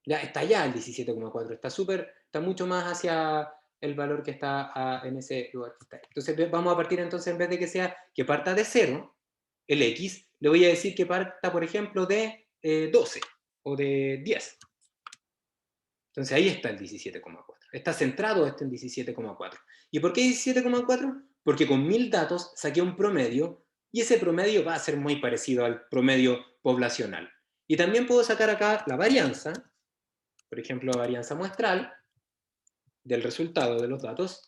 [SPEAKER 1] Ya está ya el 17,4, está mucho más hacia el valor que está en ese lugar que está. Entonces vamos a partir entonces, en vez de que parta de 0, el x, le voy a decir que parta, por ejemplo, de 12 o de 10. Entonces ahí está el 17,4. Está centrado en 17,4. ¿Y por qué 17,4? Porque con 1000 datos saqué un promedio y ese promedio va a ser muy parecido al promedio poblacional. Y también puedo sacar acá la varianza, por ejemplo, la varianza muestral del resultado de los datos,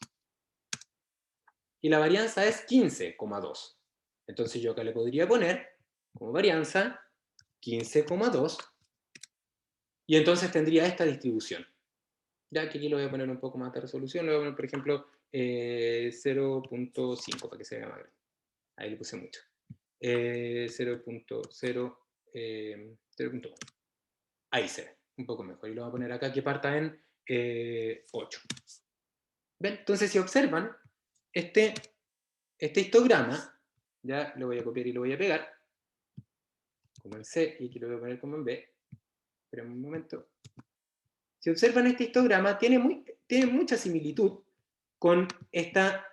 [SPEAKER 1] y la varianza es 15,2. Entonces yo acá le podría poner como varianza 15,2, y entonces tendría esta distribución. Ya que aquí lo voy a poner un poco más de resolución, le voy a poner, por ejemplo, 0,5 para que se vea más grande. Ahí le puse mucho. 0,1. Ahí se ve, un poco mejor. Y lo voy a poner acá que parta en 8. ¿Ven? Entonces, si observan, este histograma, ya lo voy a copiar y lo voy a pegar, como en C, y aquí lo voy a poner como en B. Esperen un momento. Si observan este histograma, tiene mucha similitud con esta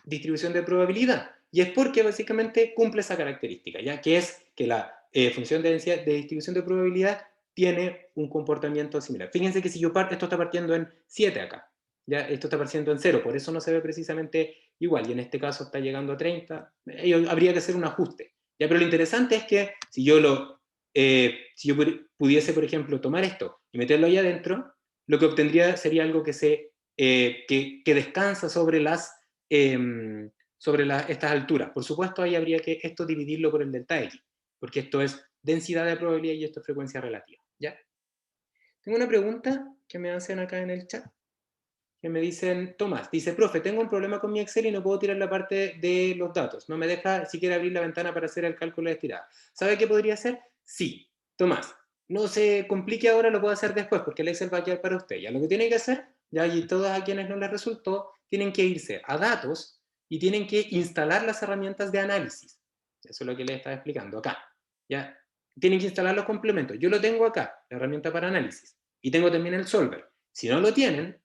[SPEAKER 1] distribución de probabilidad. Y es porque básicamente cumple esa característica, ya que es que la función de distribución de probabilidad tiene un comportamiento similar. Fíjense que si yo esto está partiendo en 7 acá, ya esto está partiendo en 0, por eso no se ve precisamente igual, y en este caso está llegando a 30, habría que hacer un ajuste. Ya, pero lo interesante es que si yo pudiese, por ejemplo, tomar esto y meterlo ahí adentro, lo que obtendría sería algo que descansa sobre estas alturas. Por supuesto, ahí habría que esto dividirlo por el delta X, porque esto es densidad de probabilidad y esto es frecuencia relativa, ¿ya? Tengo una pregunta que me hacen acá en el chat, que me dicen, Tomás, dice, profe, tengo un problema con mi Excel y no puedo tirar la parte de los datos, no me deja siquiera abrir la ventana para hacer el cálculo de estirada. ¿Sabe qué podría hacer? Sí, Tomás, no se complique ahora, lo puedo hacer después, porque el Excel va a quedar para usted. Ya lo que tiene que hacer, ya y todos a quienes no les resultó, tienen que irse a datos y tienen que instalar las herramientas de análisis. Eso es lo que les estaba explicando acá. ¿Ya? Tienen que instalar los complementos. Yo lo tengo acá, la herramienta para análisis, y tengo también el solver. Si no lo tienen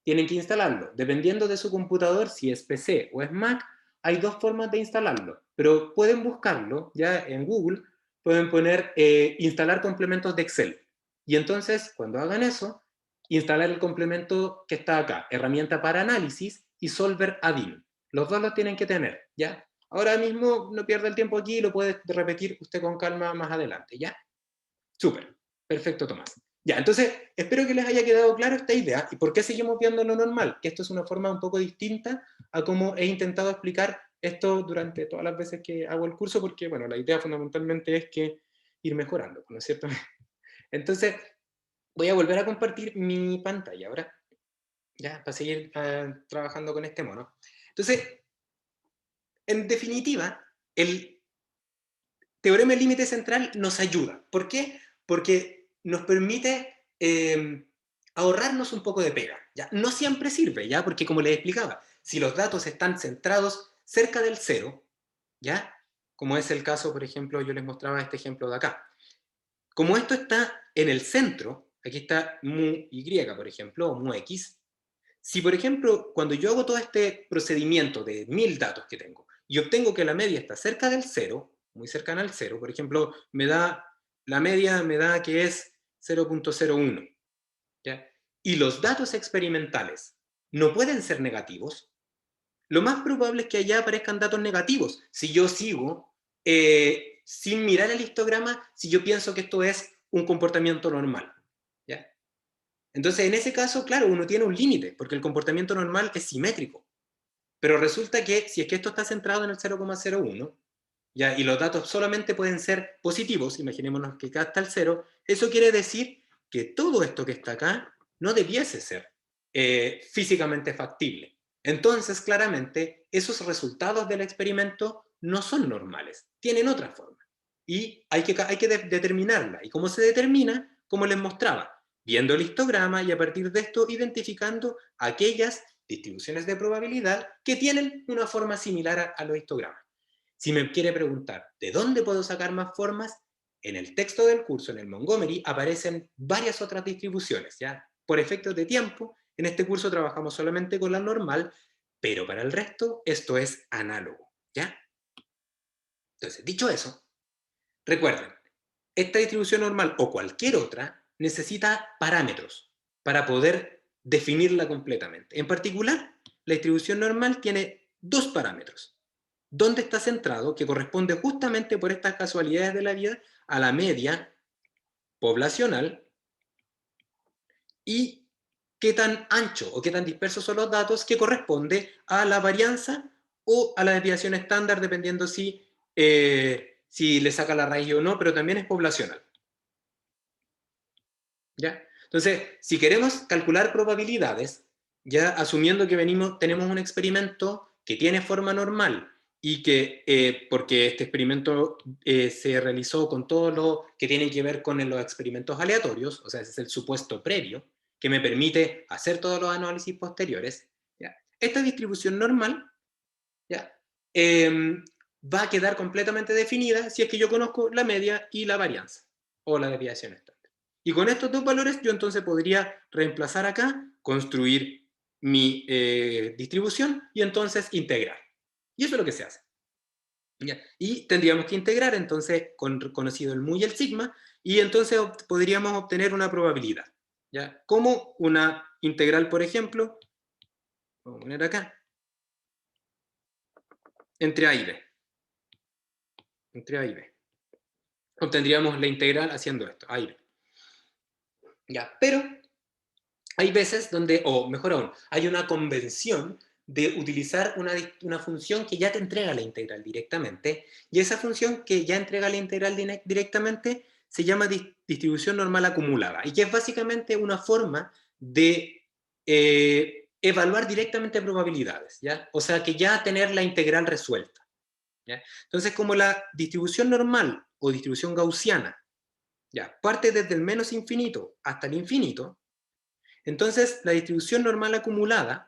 [SPEAKER 1] que instalarlo. Dependiendo de su computador, si es PC o es Mac, hay dos formas de instalarlo, pero pueden buscarlo ya en Google, pueden poner instalar complementos de Excel. Y entonces, cuando hagan eso, instalar el complemento que está acá, herramienta para análisis y solver add-in. Los dos los tienen que tener, ¿ya? Ahora mismo no pierda el tiempo aquí, lo puede repetir usted con calma más adelante, ¿ya? Súper, perfecto, Tomás. Ya, entonces, espero que les haya quedado claro esta idea y por qué seguimos viendo lo normal, que esto es una forma un poco distinta a cómo he intentado explicar esto durante todas las veces que hago el curso, porque, bueno, la idea fundamentalmente es que ir mejorando, ¿no es cierto? Entonces, voy a volver a compartir mi pantalla ahora, ya, para seguir trabajando con este mono. Entonces, en definitiva, el teorema del límite central nos ayuda. ¿Por qué? Porque nos permite ahorrarnos un poco de pega. ¿Ya? No siempre sirve, ¿ya? Porque como les explicaba, si los datos están centrados cerca del cero, ¿ya? Como es el caso, por ejemplo, yo les mostraba este ejemplo de acá. Como esto está en el centro, aquí está mu y, por ejemplo, o mu x, si, por ejemplo, cuando yo hago todo este procedimiento de 1000 datos que tengo, y obtengo que la media está cerca del 0, muy cercana al 0, por ejemplo, la media me da que es 0.01, ¿ya? Y los datos experimentales no pueden ser negativos, lo más probable es que allá aparezcan datos negativos. Si yo sigo sin mirar el histograma, si yo pienso que esto es un comportamiento normal, ¿ya? Entonces, en ese caso, claro, uno tiene un límite, porque el comportamiento normal es simétrico. Pero resulta que si es que esto está centrado en el 0,01, ¿ya? Y los datos solamente pueden ser positivos, imaginémonos que acá está el 0, eso quiere decir que todo esto que está acá no debiese ser físicamente factible. Entonces, claramente, esos resultados del experimento no son normales, tienen otra forma. Y hay que determinarla. ¿Y cómo se determina? Como les mostraba, viendo el histograma y a partir de esto identificando aquellas distribuciones de probabilidad que tienen una forma similar a los histogramas. Si me quiere preguntar de dónde puedo sacar más formas, en el texto del curso, en el Montgomery, aparecen varias otras distribuciones, ¿ya? Por efectos de tiempo, en este curso trabajamos solamente con la normal, pero para el resto esto es análogo, ¿ya? Entonces, dicho eso, recuerden, esta distribución normal o cualquier otra necesita parámetros para poder definirla completamente. En particular, la distribución normal tiene dos parámetros. ¿Dónde está centrado? Que corresponde justamente por estas casualidades de la vida a la media poblacional, y qué tan ancho o qué tan dispersos son los datos, que corresponde a la varianza o a la desviación estándar, dependiendo si le saca la raíz o no, pero también es poblacional. ¿Ya? Entonces, si queremos calcular probabilidades, ya asumiendo que tenemos un experimento que tiene forma normal y que, porque este experimento se realizó con todo lo que tiene que ver con los experimentos aleatorios, o sea, ese es el supuesto previo, que me permite hacer todos los análisis posteriores, ¿ya? Esta distribución normal, ¿ya? Va a quedar completamente definida si es que yo conozco la media y la varianza, o la desviación estándar. Y con estos dos valores yo entonces podría reemplazar acá, construir mi distribución y entonces integrar. Y eso es lo que se hace. ¿Ya? Y tendríamos que integrar entonces conocido el mu y el sigma, y entonces podríamos obtener una probabilidad. ¿Ya? Como una integral, por ejemplo, vamos a poner acá, entre A y B. Entre A y B. Obtendríamos la integral haciendo esto, A y B. ¿Ya? Pero hay veces donde, o mejor aún, hay una convención de utilizar una función que ya te entrega la integral directamente, y esa función que ya entrega la integral directamente se llama distribución normal acumulada, y que es básicamente una forma de evaluar directamente probabilidades, ¿ya? O sea, que ya tener la integral resuelta, ¿ya? Entonces, como la distribución normal o distribución gaussiana, ¿ya?, parte desde el menos infinito hasta el infinito, entonces la distribución normal acumulada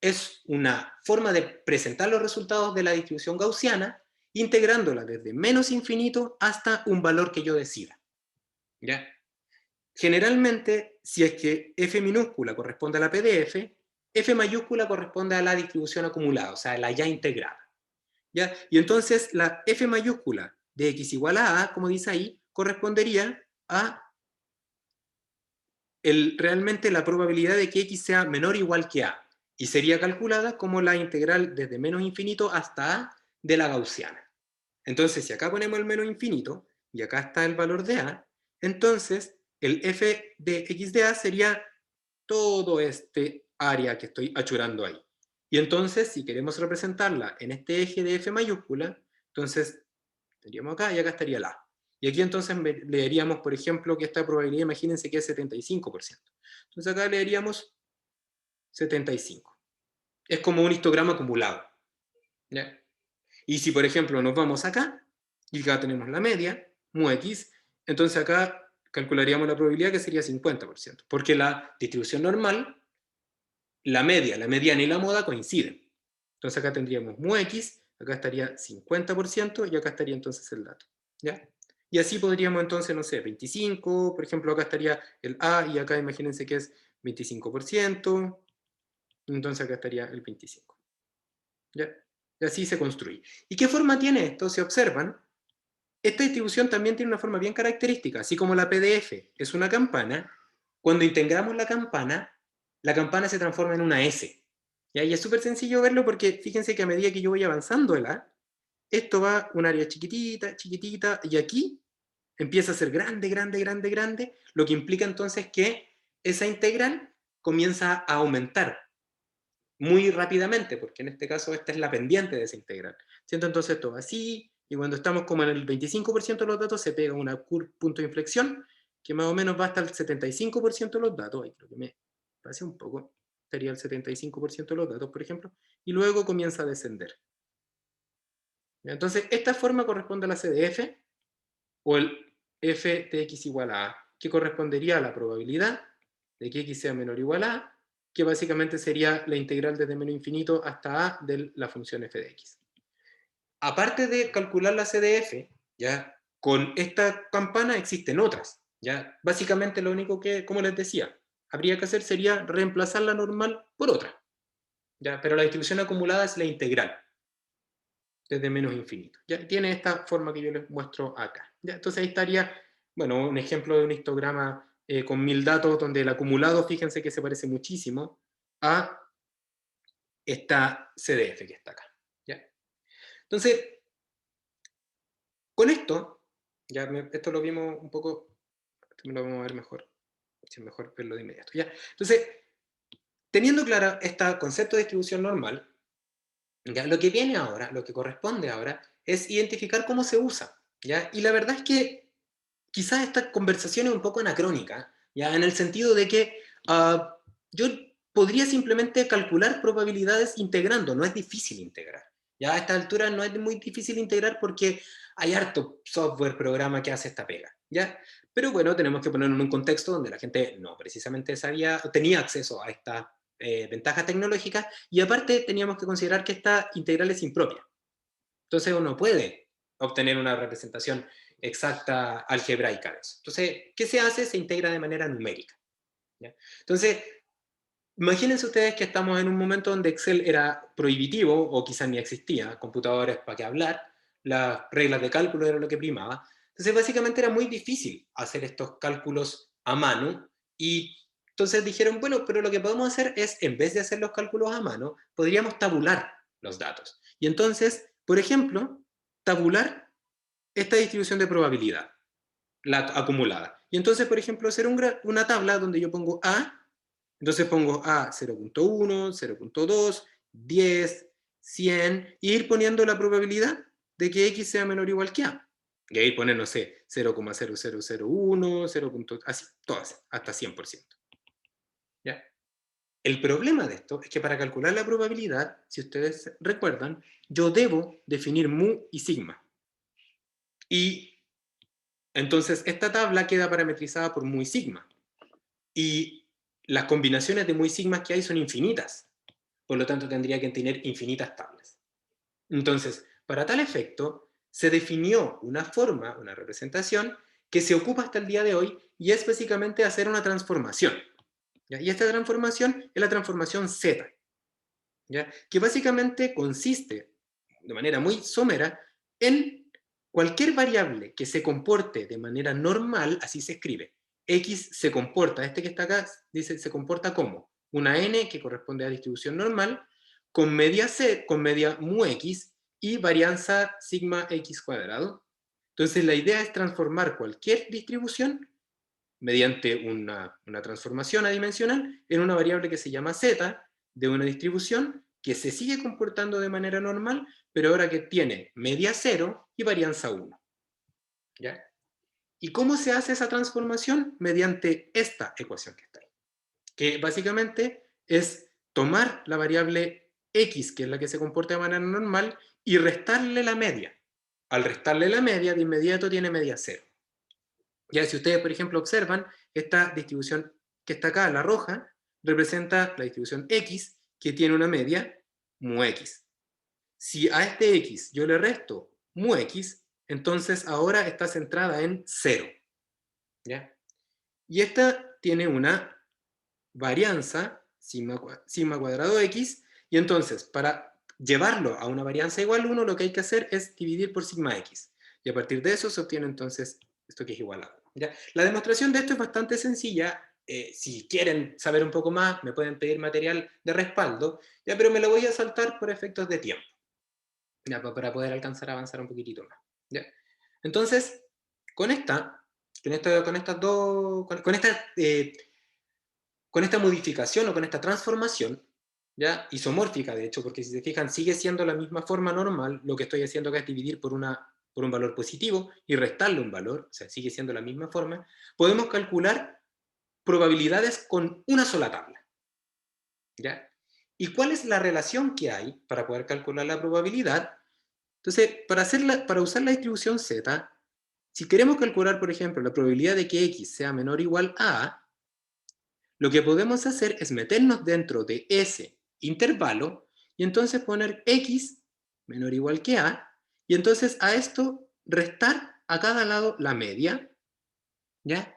[SPEAKER 1] es una forma de presentar los resultados de la distribución gaussiana integrándola desde menos infinito hasta un valor que yo decida, ¿ya? Generalmente, si es que f minúscula corresponde a la PDF, f mayúscula corresponde a la distribución acumulada, o sea, la ya integrada, ¿ya? Y entonces la f mayúscula de x igual a a, como dice ahí, correspondería a realmente la probabilidad de que x sea menor o igual que a, y sería calculada como la integral desde menos infinito hasta a de la gaussiana. Entonces, si acá ponemos el menos infinito, y acá está el valor de a, entonces el f de x de a sería todo este área que estoy achurando ahí. Y entonces, si queremos representarla en este eje de f mayúscula, entonces tendríamos acá y acá estaría la a. Y aquí entonces leeríamos, por ejemplo, que esta probabilidad, imagínense que es 75%. Entonces acá leeríamos 75. Es como un histograma acumulado, ¿ya? Y si, por ejemplo, nos vamos acá, y acá tenemos la media, mu x, entonces acá calcularíamos la probabilidad, que sería 50%, porque la distribución normal, la media, la mediana y la moda coinciden. Entonces acá tendríamos mu x, acá estaría 50%, y acá estaría entonces el dato, ¿ya? Y así podríamos entonces, no sé, 25, por ejemplo, acá estaría el A, y acá imagínense que es 25%, entonces acá estaría el 25, ¿ya? Y así se construye. ¿Y qué forma tiene esto? Si observan, esta distribución también tiene una forma bien característica, así como la PDF es una campana, cuando integramos la campana se transforma en una S. ¿Ya? Y es súper sencillo verlo porque fíjense que a medida que yo voy avanzando el A, esto va un área chiquitita, chiquitita, y aquí empieza a ser grande, grande, grande, grande, lo que implica entonces que esa integral comienza a aumentar muy rápidamente, porque en este caso esta es la pendiente de esa integral. Siento entonces todo así, y cuando estamos como en el 25% de los datos, se pega un punto de inflexión, que más o menos va hasta el 75% de los datos, ahí creo que me pasé un poco, sería el 75% de los datos, por ejemplo, y luego comienza a descender. Entonces, esta forma corresponde a la CDF, o el f de x igual a a, que correspondería a la probabilidad de que x sea menor o igual a a, que básicamente sería la integral desde menos infinito hasta a de la función f de x. Aparte de calcular la CDF, ¿ya? Con esta campana existen otras. ¿Ya? Básicamente lo único que, como les decía, habría que hacer sería reemplazar la normal por otra. ¿Ya? Pero la distribución acumulada es la integral desde menos infinito. ¿Ya? Tiene esta forma que yo les muestro acá. ¿Ya? Entonces ahí estaría, bueno, un ejemplo de un histograma con 1000 datos donde el acumulado, fíjense que se parece muchísimo a esta CDF que está acá. ¿Ya? Entonces, con esto, esto lo vimos un poco, esto me lo vamos a ver mejor, si es mejor verlo de inmediato. ¿Ya? Entonces, teniendo claro este concepto de distribución normal, ¿ya? Lo que viene ahora, lo que corresponde ahora, es identificar cómo se usa. ¿Ya? Y la verdad es que quizás esta conversación es un poco anacrónica, ¿ya? En el sentido de que yo podría simplemente calcular probabilidades integrando, no es difícil integrar. Ya a esta altura no es muy difícil integrar porque hay harto software, programa que hace esta pega, ¿ya? Pero bueno, tenemos que ponerlo en un contexto donde la gente no precisamente sabía, o tenía acceso a esta ventaja tecnológica, y aparte teníamos que considerar que esta integral es impropia. Entonces uno puede obtener una representación exacta algebraica de eso. Entonces, ¿qué se hace? Se integra de manera numérica. ¿Ya? Entonces, imagínense ustedes que estamos en un momento donde Excel era prohibitivo, o quizás ni existía, computadores para qué hablar, las reglas de cálculo era lo que primaba. Entonces, básicamente era muy difícil hacer estos cálculos a mano, y entonces dijeron, bueno, pero lo que podemos hacer es, en vez de hacer los cálculos a mano, podríamos tabular los datos. Y entonces, por ejemplo, tabular esta distribución de probabilidad, la acumulada. Y entonces, por ejemplo, hacer una tabla donde yo pongo A, entonces pongo A 0.1, 0.2, 10, 100, y ir poniendo la probabilidad de que X sea menor o igual que A. Y ahí poner, no sé, 0,0001, 0. Así, todas, hasta 100%. ¿Ya? El problema de esto es que para calcular la probabilidad, si ustedes recuerdan, yo debo definir mu y sigma. Y entonces esta tabla queda parametrizada por mu y sigma. Y las combinaciones de mu y sigma que hay son infinitas. Por lo tanto, tendría que tener infinitas tablas. Entonces, para tal efecto, se definió una forma, una representación, que se ocupa hasta el día de hoy, y es básicamente hacer una transformación. ¿Ya? Y esta transformación es la transformación Z, ¿ya? Que básicamente consiste, de manera muy somera, en cualquier variable que se comporte de manera normal, así se escribe. X se comporta, este que está acá, dice, se comporta como una n que corresponde a distribución normal, con media c, con media mu x, y varianza sigma x cuadrado. Entonces la idea es transformar cualquier distribución mediante una transformación adimensional en una variable que se llama z, de una distribución que se sigue comportando de manera normal, pero ahora que tiene media 0 y varianza 1. ¿Ya? ¿Y cómo se hace esa transformación? Mediante esta ecuación que está ahí, que básicamente es tomar la variable x, que es la que se comporta de manera normal, y restarle la media. Al restarle la media, de inmediato tiene media 0. Ya, si ustedes, por ejemplo, observan, esta distribución que está acá, la roja, representa la distribución x, que tiene una media mu x. Si a este x yo le resto mu x, entonces ahora está centrada en 0. ¿Ya? Y esta tiene una varianza, sigma cuadrado x, y entonces, para llevarlo a una varianza igual a 1, lo que hay que hacer es dividir por sigma x. Y a partir de eso se obtiene entonces esto que es igual a 1. ¿Ya? La demostración de esto es bastante sencilla. Si quieren saber un poco más, me pueden pedir material de respaldo, ¿ya? Pero me lo voy a saltar por efectos de tiempo, ¿ya? Para poder alcanzar a avanzar un poquitito más. ¿Ya? Entonces, con esta, con estas dos, con esta modificación o con esta transformación, ¿ya? Isomórfica, de hecho, porque si se fijan, sigue siendo la misma forma normal, lo que estoy haciendo acá es dividir por un valor positivo y restarle un valor, o sea, sigue siendo la misma forma, podemos calcular probabilidades con una sola tabla, ¿ya? ¿Y cuál es la relación que hay para poder calcular la probabilidad? Entonces, para usar la distribución Z, si queremos calcular, por ejemplo, la probabilidad de que X sea menor o igual a, lo que podemos hacer es meternos dentro de ese intervalo y entonces poner X menor o igual que A, y entonces a esto restar a cada lado la media, ¿ya?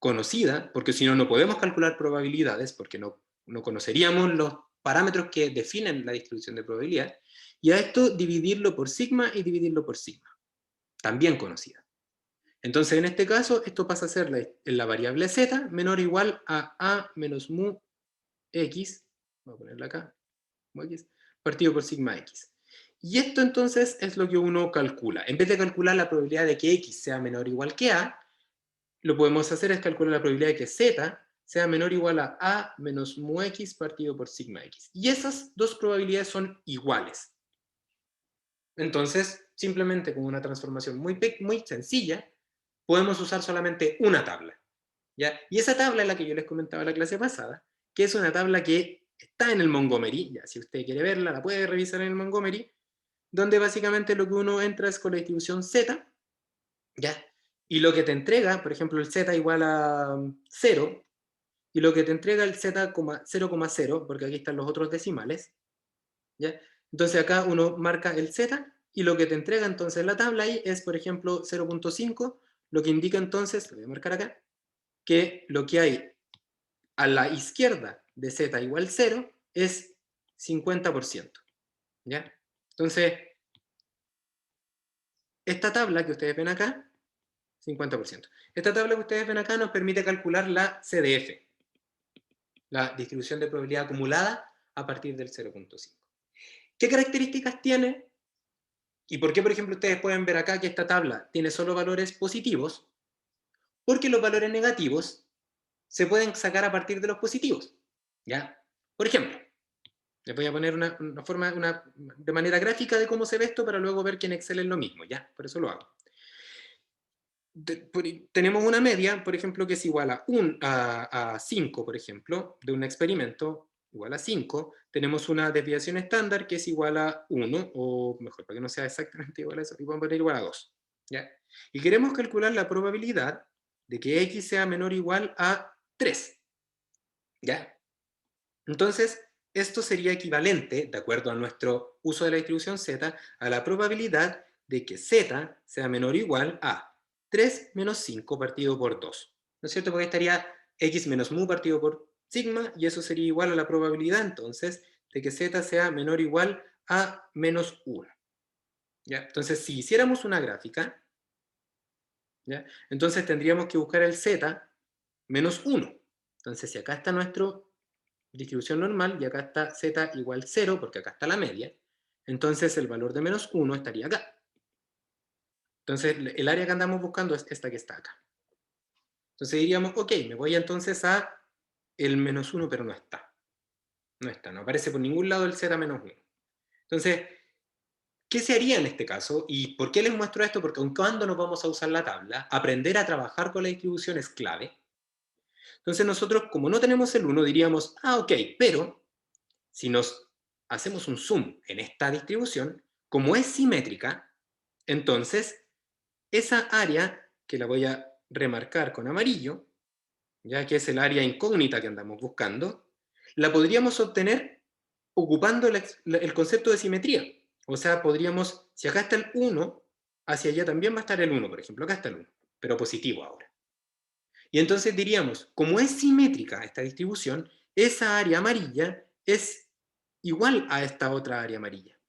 [SPEAKER 1] Conocida, porque si no, no podemos calcular probabilidades, porque no conoceríamos los parámetros que definen la distribución de probabilidad, y a esto dividirlo por sigma y dividirlo por sigma, también conocida. Entonces, en este caso, esto pasa a ser la variable z menor o igual a menos mu x, voy a ponerla acá, mu x, partido por sigma x. Y esto entonces es lo que uno calcula. En vez de calcular la probabilidad de que x sea menor o igual que a, lo que podemos hacer es calcular la probabilidad de que z sea menor o igual a menos mu x partido por sigma x. Y esas dos probabilidades son iguales. Entonces, simplemente con una transformación muy sencilla, podemos usar solamente una tabla, ¿ya? Y esa tabla es la que yo les comentaba en la clase pasada, que es una tabla que está en el Montgomery, ya, si usted quiere verla, la puede revisar en el Montgomery, donde básicamente lo que uno entra es con la distribución z, ¿ya? Y lo que te entrega, por ejemplo, el z igual a 0, y lo que te entrega el z, 0,0, porque aquí están los otros decimales, ¿ya? Entonces acá uno marca el z, y lo que te entrega entonces la tabla ahí es, por ejemplo, 0,5, lo que indica entonces, lo voy a marcar acá, que lo que hay a la izquierda de z igual 0 es 50%, ¿ya? Entonces, esta tabla que ustedes ven acá, 50%. Esta tabla que ustedes ven acá nos permite calcular la CDF, la distribución de probabilidad acumulada a partir del 0,5. ¿Qué características tiene? ¿Y por qué, por ejemplo, ustedes pueden ver acá que esta tabla tiene solo valores positivos? Porque los valores negativos se pueden sacar a partir de los positivos, ¿ya? Por ejemplo, les voy a poner una forma, de manera gráfica de cómo se ve esto para luego ver que en Excel es lo mismo, ¿ya? Por eso lo hago. Tenemos una media, por ejemplo, que es igual a 5, por ejemplo, de un experimento, igual a 5. Tenemos una desviación estándar que es igual a 1, o mejor, para que no sea exactamente igual a eso, y vamos a poner igual a 2, ¿ya? Y queremos calcular la probabilidad de que x sea menor o igual a 3, ¿ya? Entonces, esto sería equivalente, de acuerdo a nuestro uso de la distribución z, a la probabilidad de que z sea menor o igual a 3 menos 5 partido por 2. ¿No es cierto? Porque estaría x menos mu partido por sigma, y eso sería igual a la probabilidad, entonces, de que z sea menor o igual a menos 1. ¿Ya? Entonces, si hiciéramos una gráfica, ¿ya? Entonces tendríamos que buscar el z menos 1. Entonces, si acá está nuestro distribución normal, y acá está z igual 0, porque acá está la media, entonces el valor de menos 1 estaría acá. Entonces el área que andamos buscando es esta que está acá. Entonces diríamos, ok, me voy entonces a el menos 1, pero no está. No está, no aparece por ningún lado el z menos 1. Entonces, ¿qué se haría en este caso? ¿Y por qué les muestro esto? Porque aun cuando no vamos a usar la tabla, aprender a trabajar con la distribución es clave. Entonces nosotros, como no tenemos el 1, diríamos, ok, pero si nos hacemos un zoom en esta distribución, como es simétrica, entonces esa área, que la voy a remarcar con amarillo, ya que es el área incógnita que andamos buscando, la podríamos obtener ocupando el concepto de simetría. O sea, podríamos, si acá está el 1, hacia allá también va a estar el 1, por ejemplo, acá está el 1, pero positivo ahora. Y entonces diríamos, como es simétrica esta distribución, esa área amarilla es igual a esta otra área amarilla.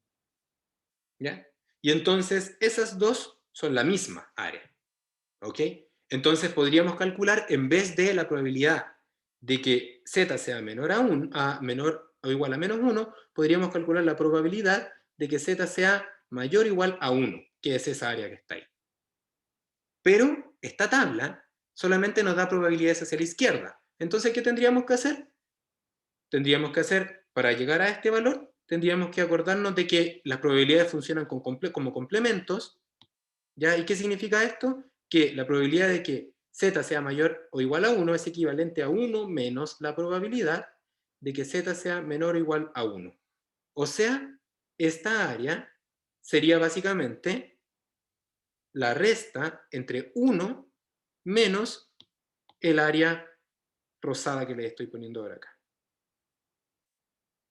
[SPEAKER 1] ¿Ya? Y entonces esas dos son la misma área. ¿Ok? Entonces podríamos calcular, en vez de la probabilidad de que z sea menor a, menor o igual a -1, podríamos calcular la probabilidad de que z sea mayor o igual a 1, que es esa área que está ahí. Pero esta tabla solamente nos da probabilidades hacia la izquierda. Entonces, ¿qué tendríamos que hacer? Tendríamos que hacer, para llegar a este valor, tendríamos que acordarnos de que las probabilidades funcionan como complementos. ¿Ya? ¿Y qué significa esto? Que la probabilidad de que z sea mayor o igual a 1 es equivalente a 1 menos la probabilidad de que z sea menor o igual a 1. O sea, esta área sería básicamente la resta entre 1 menos el área rosada que le estoy poniendo ahora acá.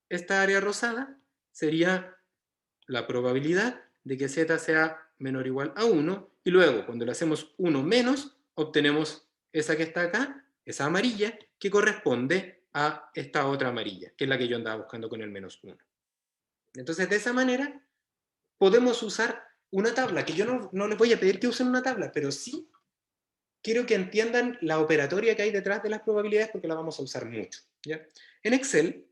[SPEAKER 1] Esta área rosada sería la probabilidad de que z sea menor o igual a 1, y luego cuando le hacemos 1 menos, obtenemos esa que está acá, esa amarilla, que corresponde a esta otra amarilla, que es la que yo andaba buscando con el -1. Entonces, de esa manera, podemos usar una tabla, que yo no les voy a pedir que usen una tabla, pero sí quiero que entiendan la operatoria que hay detrás de las probabilidades, porque la vamos a usar mucho. ¿Ya? En Excel,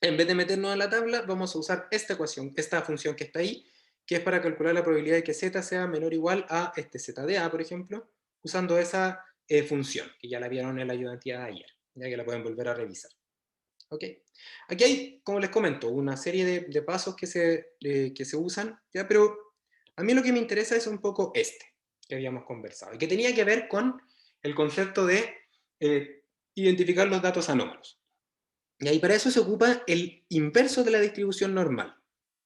[SPEAKER 1] en vez de meternos a la tabla, vamos a usar esta ecuación, esta función que está ahí, que es para calcular la probabilidad de que z sea menor o igual a este z de a, por ejemplo, usando esa función, que ya la vieron en la ayudantía de ayer, ya que la pueden volver a revisar. ¿Ok? Aquí hay, como les comento, una serie de pasos que se usan, ¿ya? Pero a mí lo que me interesa es un poco este, que habíamos conversado, y que tenía que ver con el concepto de identificar los datos anómalos. Y para eso se ocupa el inverso de la distribución normal,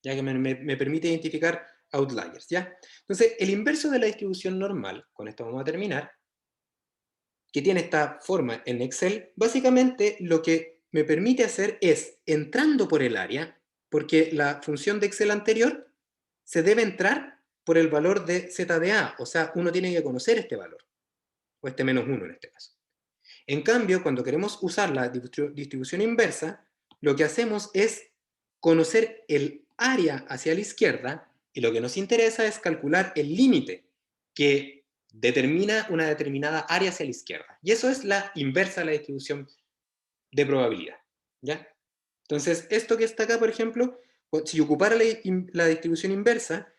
[SPEAKER 1] ya que me permite identificar outliers, ¿ya? Entonces, el inverso de la distribución normal, con esto vamos a terminar, que tiene esta forma en Excel, básicamente lo que me permite hacer es, entrando por el área, porque la función de Excel anterior se debe entrar por el valor de z de a, o sea, uno tiene que conocer este valor, o este -1 en este caso. En cambio, cuando queremos usar la distribución inversa, lo que hacemos es conocer el área hacia la izquierda, y lo que nos interesa es calcular el límite que determina una determinada área hacia la izquierda. Y eso es la inversa de la distribución de probabilidad. ¿Ya? Entonces, esto que está acá, por ejemplo, si ocupara la distribución inversa,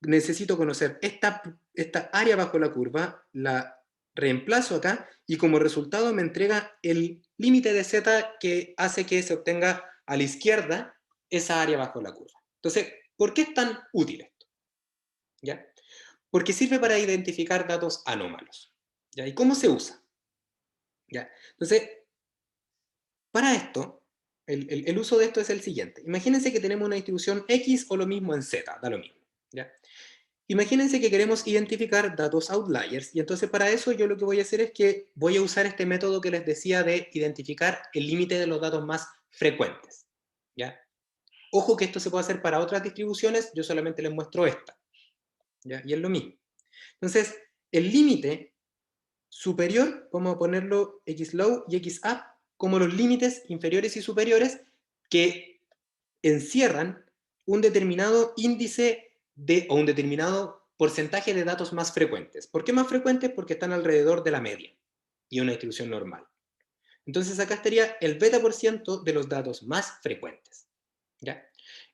[SPEAKER 1] necesito conocer esta área bajo la curva, la reemplazo acá, y como resultado me entrega el límite de z que hace que se obtenga a la izquierda esa área bajo la curva. Entonces, ¿por qué es tan útil esto? ¿Ya? Porque sirve para identificar datos anómalos. ¿Ya? ¿Y cómo se usa? ¿Ya? Entonces, para esto, el uso de esto es el siguiente. Imagínense que tenemos una distribución X o lo mismo en Z, da lo mismo. ¿Ya? Imagínense que queremos identificar datos outliers, y entonces para eso yo lo que voy a hacer es que voy a usar este método que les decía de identificar el límite de los datos más frecuentes. ¿Ya? Ojo que esto se puede hacer para otras distribuciones, yo solamente les muestro esta. ¿Ya? Y es lo mismo. Entonces, el límite superior, vamos a ponerlo xlow y xup como los límites inferiores y superiores que encierran un determinado índice o un determinado porcentaje de datos más frecuentes. ¿Por qué más frecuentes? Porque están alrededor de la media y una distribución normal. Entonces acá estaría el beta por ciento de los datos más frecuentes. ¿Ya?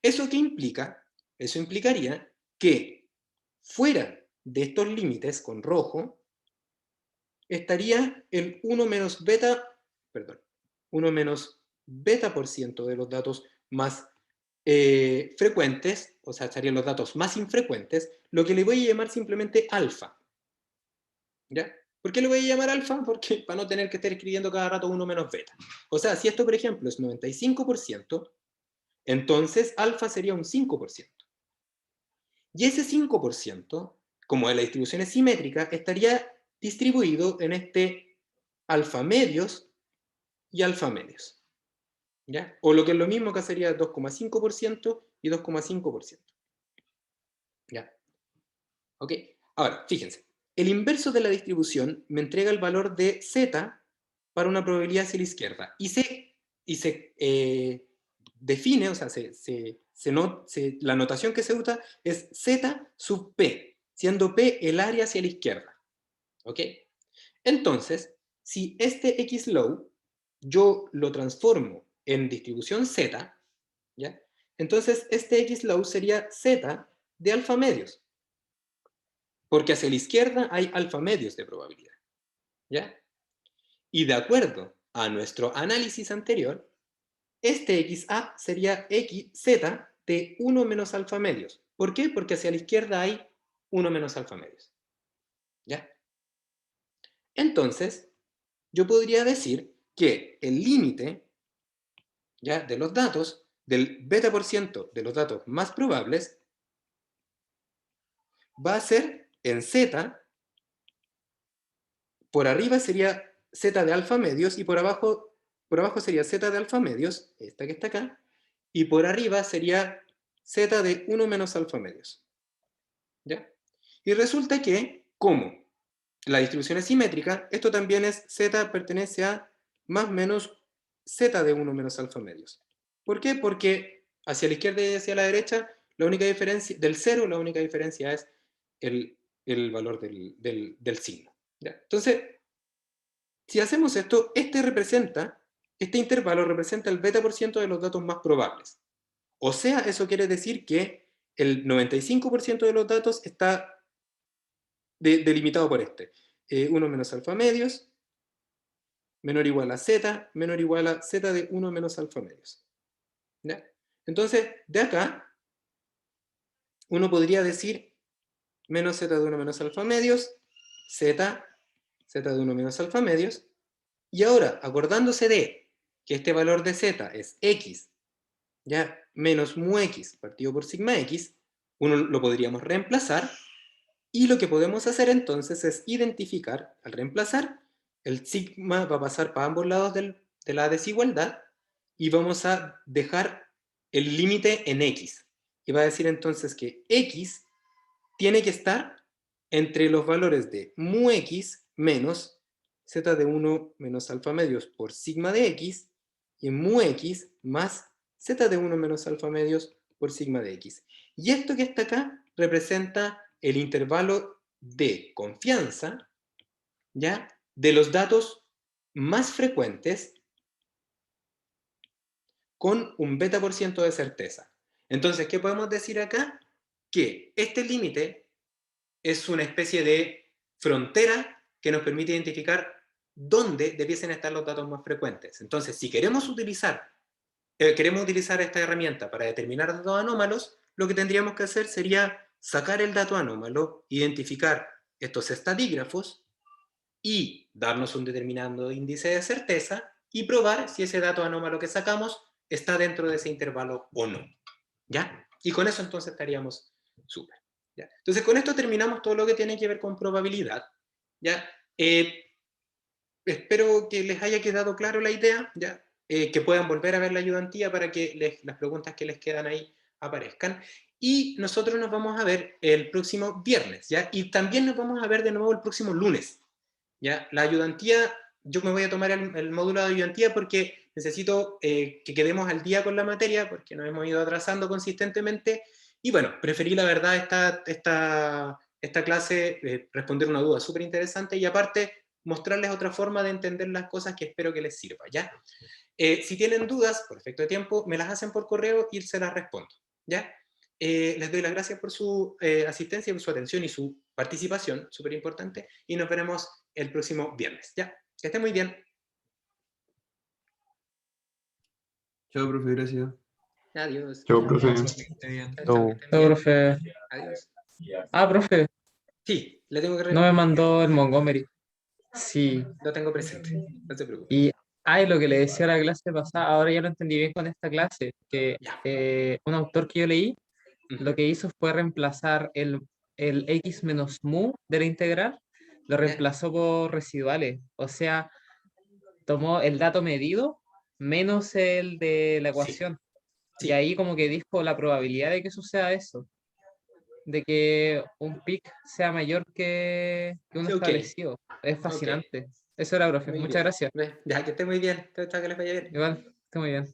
[SPEAKER 1] ¿Eso qué implica? Eso implicaría que fuera de estos límites con rojo estaría el 1 menos beta, perdón, 1 menos beta por ciento de los datos más frecuentes, o sea, estarían los datos más infrecuentes, lo que le voy a llamar simplemente alfa. ¿Ya? ¿Por qué le voy a llamar alfa? Porque para no tener que estar escribiendo cada rato 1 menos beta. O sea, si esto, por ejemplo, es 95%, entonces alfa sería un 5%. Y ese 5%, como la distribución es simétrica, estaría distribuido en este alfa medios y alfa medios. ¿Ya? O lo que es lo mismo, que sería 2,5% y 2,5%. ¿Ya? ¿Ok? Ahora, fíjense. El inverso de la distribución me entrega el valor de z para una probabilidad hacia la izquierda. Y se define, o sea, la notación que se usa es Z sub P, siendo P el área hacia la izquierda. ¿Ok? Entonces, si este X-low yo lo transformo en distribución Z, ¿ya? Entonces este X-low sería Z de alfa medios, porque hacia la izquierda hay alfa medios de probabilidad, ¿ya? Y de acuerdo a nuestro análisis anterior, este XA sería Z de 1 menos alfa medios. ¿Por qué? Porque hacia la izquierda hay 1 menos alfa medios. ¿Ya? Entonces, yo podría decir que el límite, ¿ya?, de los datos, del beta por ciento de los datos más probables, va a ser en Z, por arriba sería Z de alfa medios y por abajo sería Z de alfa medios, esta que está acá, y por arriba sería Z de 1 menos alfa medios. ¿Ya? Y resulta que, como la distribución es simétrica, esto también es Z pertenece a más menos Z de 1 menos alfa medios. ¿Por qué? Porque hacia la izquierda y hacia la derecha, la única diferencia, del cero, la única diferencia es el valor del signo. ¿Ya? Entonces, si hacemos esto, este intervalo representa el beta por ciento de los datos más probables. O sea, eso quiere decir que el 95% de los datos está delimitado por este. 1 menos alfa medios, menor o igual a z, menor o igual a z de 1 menos alfa medios. ¿Ya? Entonces, de acá, uno podría decir menos z de 1 menos alfa medios, z de 1 menos alfa medios, y ahora, acordándose de que este valor de z es x, ya, menos mu x partido por sigma x, uno lo podríamos reemplazar, y lo que podemos hacer entonces es identificar, al reemplazar, el sigma va a pasar para ambos lados de la desigualdad, y vamos a dejar el límite en x. Y va a decir entonces que x tiene que estar entre los valores de mu x menos z de 1 menos alfa medios por sigma de x, y mu x más z de 1 menos alfa medios por sigma de x. Y esto que está acá representa el intervalo de confianza, ¿ya?, de los datos más frecuentes con un beta por ciento de certeza. Entonces, ¿qué podemos decir acá? Que este límite es una especie de frontera que nos permite identificar dónde debiesen estar los datos más frecuentes. Entonces, si queremos utilizar esta herramienta para determinar datos anómalos, lo que tendríamos que hacer sería sacar el dato anómalo, identificar estos estadígrafos y darnos un determinado índice de certeza y probar si ese dato anómalo que sacamos está dentro de ese intervalo o no. ¿Ya? Y con eso entonces estaríamos súper. ¿Ya? Entonces con esto terminamos todo lo que tiene que ver con probabilidad. ¿Ya? Espero que les haya quedado claro la idea, ¿ya? Que puedan volver a ver la ayudantía para que las preguntas que les quedan ahí aparezcan. Y nosotros nos vamos a ver el próximo viernes, ¿ya? Y también nos vamos a ver de nuevo el próximo lunes, ¿ya? La ayudantía, yo me voy a tomar el módulo de ayudantía porque necesito que quedemos al día con la materia, porque nos hemos ido atrasando consistentemente. Y bueno, preferí la verdad esta clase, responder una duda súper interesante y aparte mostrarles otra forma de entender las cosas que espero que les sirva, ¿ya? Si tienen dudas, por efecto de tiempo, me las hacen por correo y se las respondo, ¿ya? Les doy las gracias por su asistencia, por su atención y su participación, súper importante, y nos veremos el próximo viernes, ¿ya? Que estén muy bien.
[SPEAKER 2] Chao, profe, gracias.
[SPEAKER 1] Adiós.
[SPEAKER 3] Chao, profe.
[SPEAKER 2] Esté bien.
[SPEAKER 1] Chao, chao, que estén bien.
[SPEAKER 4] Profe.
[SPEAKER 1] Adiós.
[SPEAKER 4] Profe,
[SPEAKER 1] Sí, le tengo que
[SPEAKER 4] no me mandó el Montgomery. Sí.
[SPEAKER 1] lo tengo presente, no se preocupe.
[SPEAKER 4] Y lo que le decía a la clase pasada, ahora ya lo entendí bien con esta clase, que
[SPEAKER 1] Ya.
[SPEAKER 4] un autor que yo leí,
[SPEAKER 1] Ujú.
[SPEAKER 4] lo que hizo fue reemplazar el x menos mu de la integral, lo
[SPEAKER 1] Ya.
[SPEAKER 4] reemplazó por residuales. O sea, tomó el dato medido menos el de la
[SPEAKER 1] Sí,
[SPEAKER 4] ecuación. Y
[SPEAKER 1] sí,
[SPEAKER 4] ahí como que dijo la probabilidad de que suceda eso, de que un pic sea mayor que uno
[SPEAKER 1] sí, ok,
[SPEAKER 4] establecido. Es
[SPEAKER 1] ok,
[SPEAKER 4] fascinante. Eso era, profe.
[SPEAKER 1] muy
[SPEAKER 4] Muchas
[SPEAKER 1] bien.
[SPEAKER 4] gracias.
[SPEAKER 1] Ya, que esté muy bien, chao, chao, que les vaya bien.
[SPEAKER 4] Igual, está muy bien.